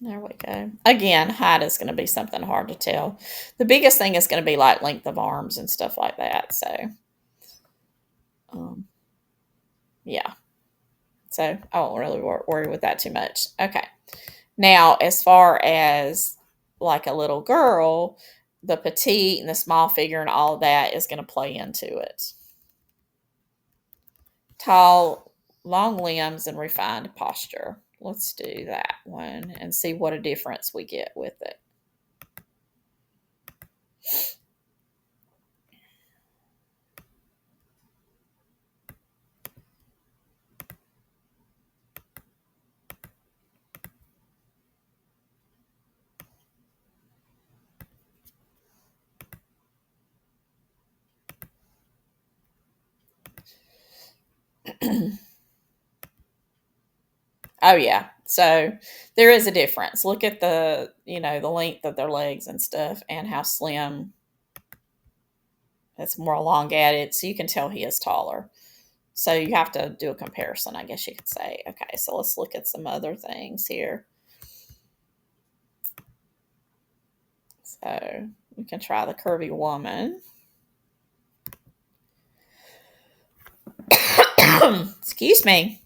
There we go. Again, height is going to be something hard to tell. The biggest thing is going to be like length of arms and stuff like that. So, um, yeah. So I won't really worry with that too much. Okay. Now, as far as like a little girl, the petite and the small figure and all of that is going to play into it. Tall, long limbs, and refined posture. Let's do that one and see what a difference we get with it. Oh yeah. So there is a difference. Look at the length of their legs and stuff and how slim it's more elongated. So you can tell he is taller. So you have to do a comparison, I guess you could say. Okay, so let's look at some other things here. So we can try the curvy woman. Excuse me.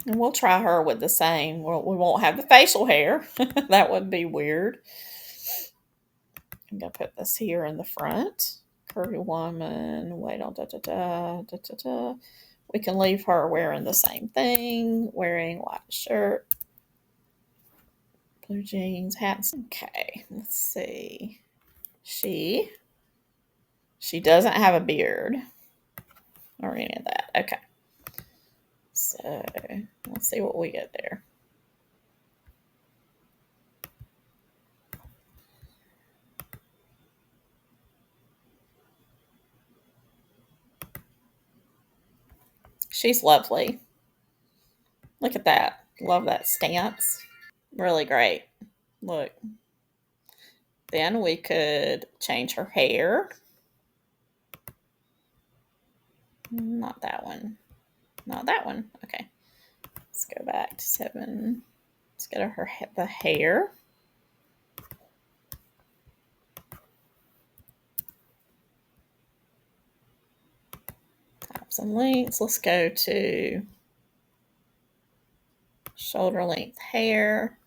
And we'll try her with the same. We won't have the facial hair. That would be weird. I'm going to put this here in the front. Curvy woman. Wait on da da da da da da. We can leave her wearing the same thing. Wearing white shirt, blue jeans, hats. Okay, let's see. She doesn't have a beard or any of that. Okay. So let's see what we get there. She's lovely. Look at that. Love that stance. Really great. Look. Then we could change her hair. Not that one. Not that one. Okay. Let's go back to 7. Let's get her the hair. Tops and lengths. Let's go to shoulder length hair.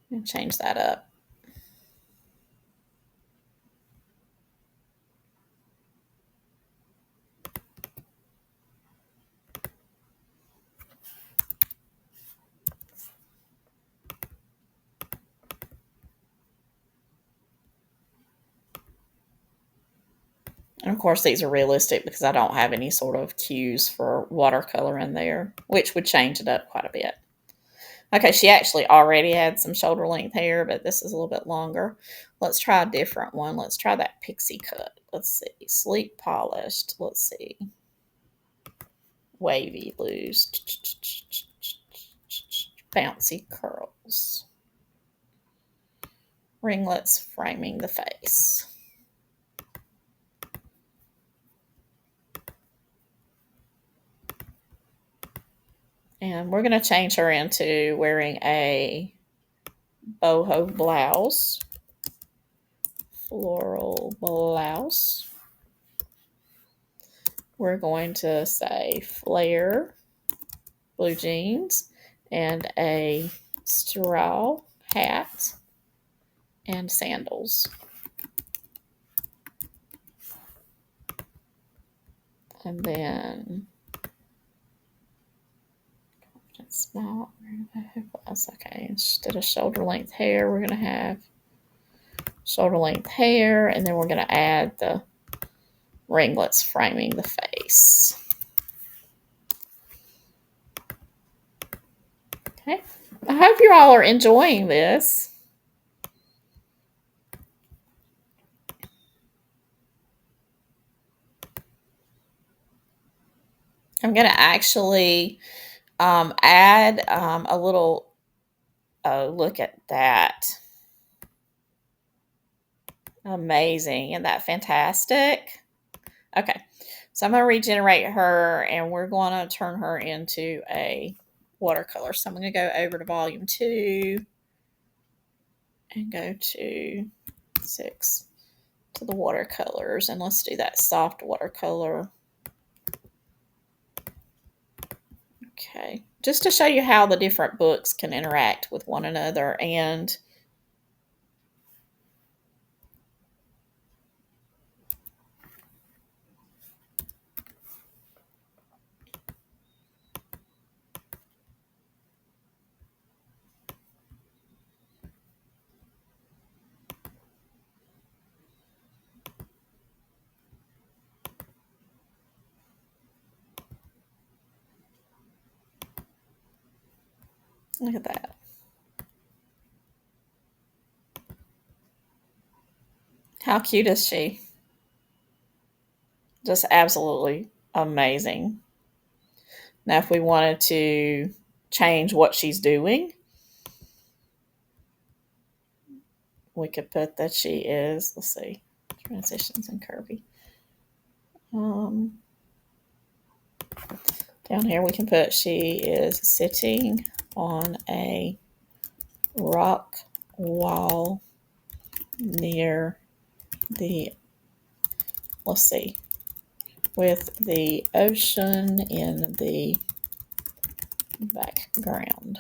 And change that up. And of course, these are realistic because I don't have any sort of cues for watercolor in there, which would change it up quite a bit. Okay, she actually already had some shoulder length hair, but this is a little bit longer. Let's try a different one. Let's try that pixie cut. Let's see. Sleek polished. Let's see. Wavy loose. Bouncy curls. Ringlets framing the face. And we're going to change her into wearing a boho blouse. Floral blouse. We're going to say flare blue jeans and a straw hat and sandals. And then small. Okay, instead of shoulder length hair, we're going to have shoulder length hair, and then we're going to add the ringlets framing the face. Okay, I hope you all are enjoying this. I'm going to actually add a little Oh, look at that. Amazing. Isn't that fantastic? Okay. So I'm going to regenerate her and we're going to turn her into a watercolor. So I'm going to go over to volume 2 and go to 6 to the watercolors. And let's do that soft watercolor. Okay. Just to show you how the different books can interact with one another. And look at that. How cute is she? Just absolutely amazing. Now, if we wanted to change what she's doing, we could put that she is, let's see, transitions and curvy. Down here we can put she is sitting on a rock wall near the, let's see, with the ocean in the background.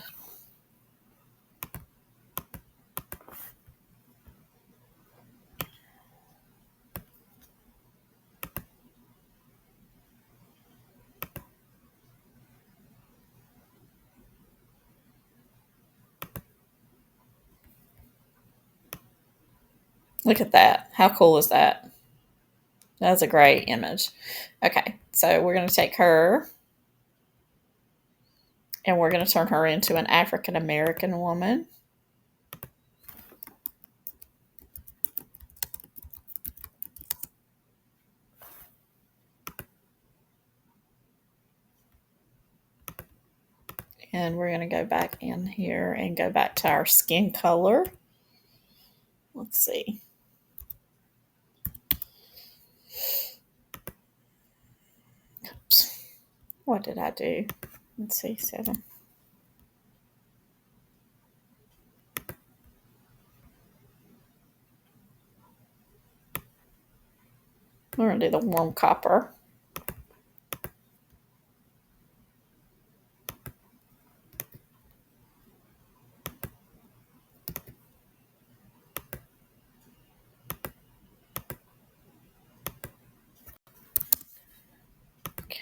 Look at that. How cool is that? That's a great image. Okay, so we're going to take her and we're going to turn her into an African American woman. And we're going to go back in here and go back to our skin color. Let's see. Oops. What did I do? Let's see, 7. We're going to do the warm copper.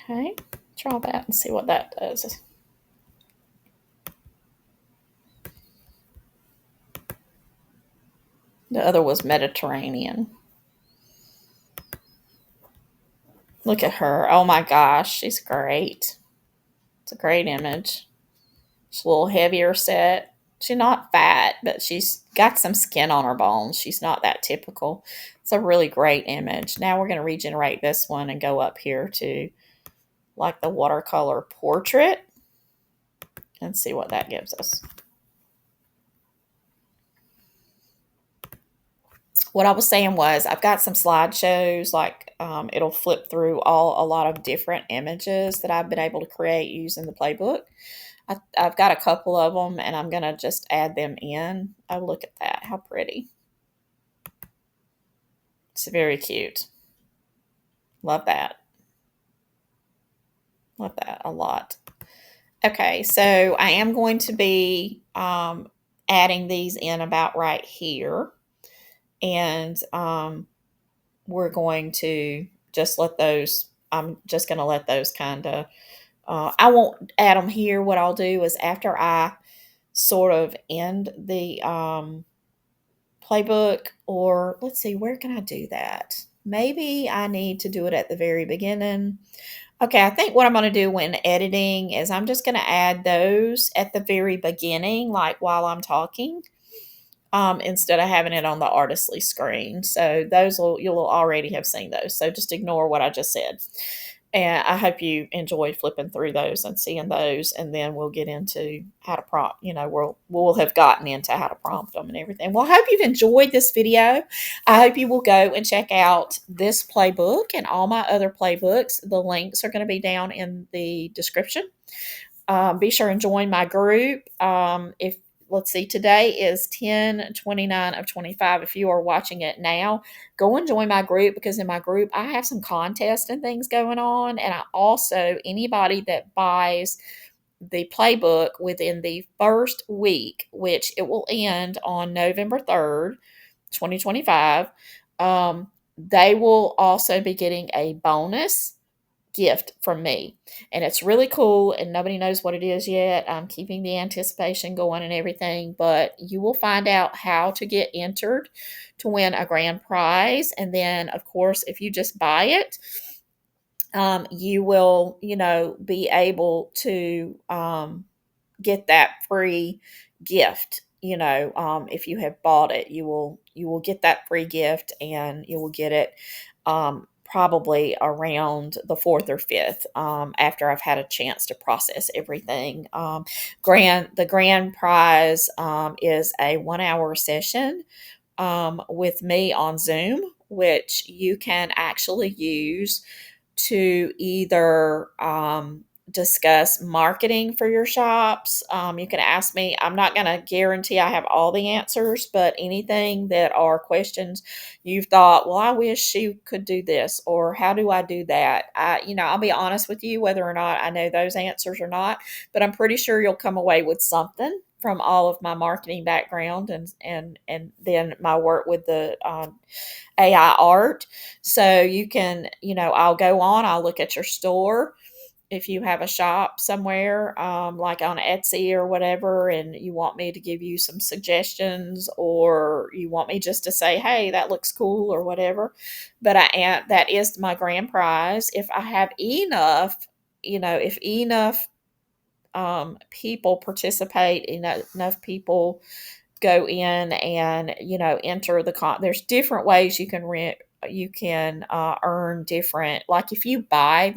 Okay, try that and see what that does. The other was Mediterranean. Look at her. Oh my gosh, she's great. It's a great image. She's a little heavier set. She's not fat, but she's got some skin on her bones. She's not that typical. It's a really great image. Now we're going to regenerate this one and go up here to like the watercolor portrait and see what that gives us. What I was saying was I've got some slideshows, like it'll flip through a lot of different images that I've been able to create using the Playbook. I've got a couple of them and I'm going to just add them in. Oh, look at that. How pretty. It's very cute. Love that. Love that a lot. Okay, so I am going to be adding these in about right here. And we're going to just let those, I'm just going to let those kind of, I won't add them here. What I'll do is after I sort of end the Playbook, or let's see, where can I do that? Maybe I need to do it at the very beginning. Okay, I think what I'm going to do when editing is I'm just going to add those at the very beginning, like while I'm talking, instead of having it on the Artistly screen. So those you'll already have seen those. So just ignore what I just said. And I hope you enjoyed flipping through those and seeing those, and then we'll get into how to prompt. We'll have gotten into how to prompt them and everything. Well, I hope you've enjoyed this video. I hope you will go and check out this playbook and all my other playbooks. The links are going to be down in the description. Be sure and join my group. If Let's see, today is 10/29 of 25. If you are watching it now, go and join my group, because in my group I have some contests and things going on. And I also, anybody that buys the playbook within the first week, which it will end on November 3rd, 2025, they will also be getting a bonus gift from me. And it's really cool, and nobody knows what it is yet. I'm keeping the anticipation going and everything, but you will find out how to get entered to win a grand prize. And then, of course, if you just buy it, you will, be able to get that free gift. If you have bought it, you will get that free gift, and you will get it probably around the 4th or 5th, after I've had a chance to process everything. The grand prize is a 1-hour session with me on Zoom, which you can actually use to either discuss marketing for your shops. You can ask me. I'm not going to guarantee I have all the answers, but anything that are questions you've thought, well, I wish she could do this, or how do I do that? I'll be honest with you, whether or not I know those answers or not, but I'm pretty sure you'll come away with something from all of my marketing background, and then my work with the AI art. So you can, I'll go on, I'll look at your store. If you have a shop somewhere, like on Etsy or whatever, and you want me to give you some suggestions, or you want me just to say, hey, that looks cool or whatever. But that is my grand prize. If I have enough, if enough people participate, enough people go in and enter there's different ways you can rent. You can earn different, like if you buy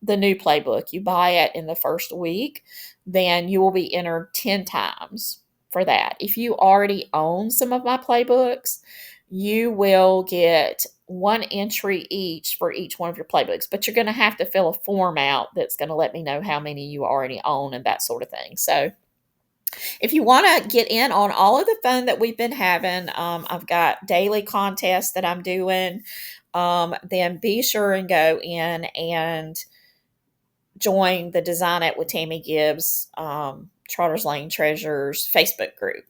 the new playbook, you buy it in the first week, then you will be entered 10 times for that. If you already own some of my playbooks, you will get one entry each for each one of your playbooks, but you're going to have to fill a form out that's going to let me know how many you already own and that sort of thing. So if you want to get in on all of the fun that we've been having, I've got daily contests that I'm doing. Then be sure and go in and join the Design It with Tammie Gibbs, Trotter's Lane Treasures Facebook group.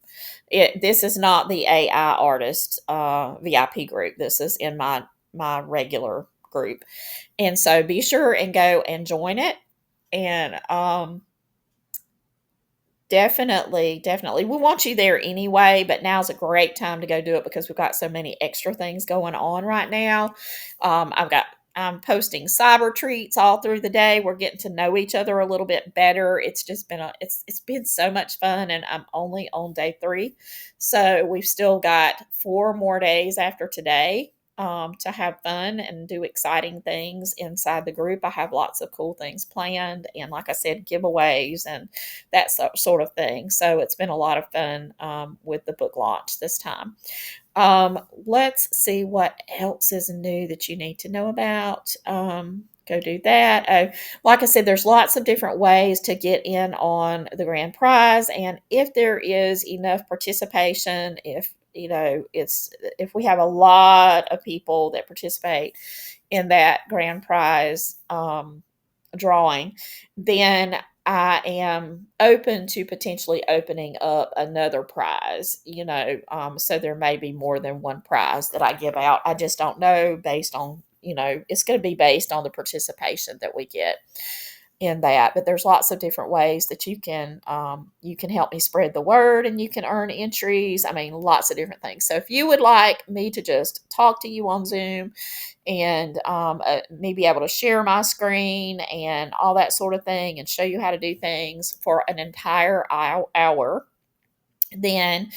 This is not the AI artist VIP group. This is in my regular group. And so be sure and go and join it. And definitely. We want you there anyway, but now's a great time to go do it because we've got so many extra things going on right now. I'm posting cyber treats all through the day. We're getting to know each other a little bit better. It's just been it's been so much fun, and I'm only on day 3. So we've still got 4 more days after today to have fun and do exciting things inside the group. I have lots of cool things planned, and like I said, giveaways and that sort of thing. So it's been a lot of fun with the book launch this time. Let's see what else is new that you need to know about. Go do that. Like I said, there's lots of different ways to get in on the grand prize, and if there is enough participation, if we have a lot of people that participate in that grand prize drawing, then I am open to potentially opening up another prize, so there may be more than one prize that I give out. I just don't know, based on, it's going to be based on the participation that we get in that. But there's lots of different ways that you can help me spread the word, and you can earn entries. I mean, lots of different things. So if you would like me to just talk to you on Zoom and me be able to share my screen and all that sort of thing, and show you how to do things for an entire hour, then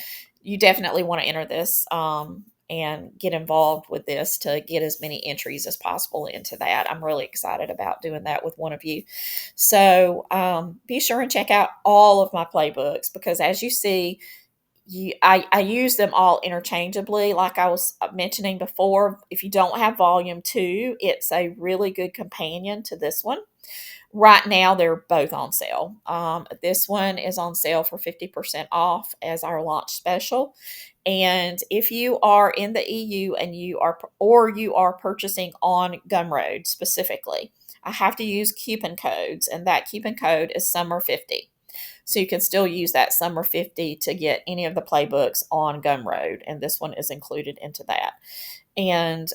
you definitely want to enter this and get involved with this to get as many entries as possible into that. I'm really excited about doing that with one of you. So be sure and check out all of my playbooks, because as you see, I use them all interchangeably. Like I was mentioning before, if you don't have volume 2, it's a really good companion to this one. Right now, they're both on sale. This one is on sale for 50% off as our launch special. And if you are in the EU and you are purchasing on Gumroad specifically, I have to use coupon codes, and that coupon code is Summer50. So you can still use that Summer50 to get any of the playbooks on Gumroad, and this one is included into that. And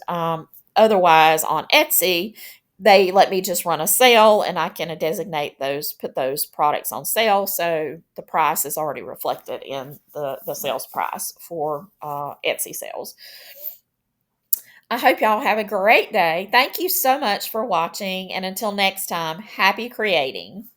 otherwise on Etsy, they let me just run a sale, and I can designate those, put those products on sale. So the price is already reflected in the sales price for Etsy sales. I hope y'all have a great day. Thank you so much for watching. And until next time, happy creating.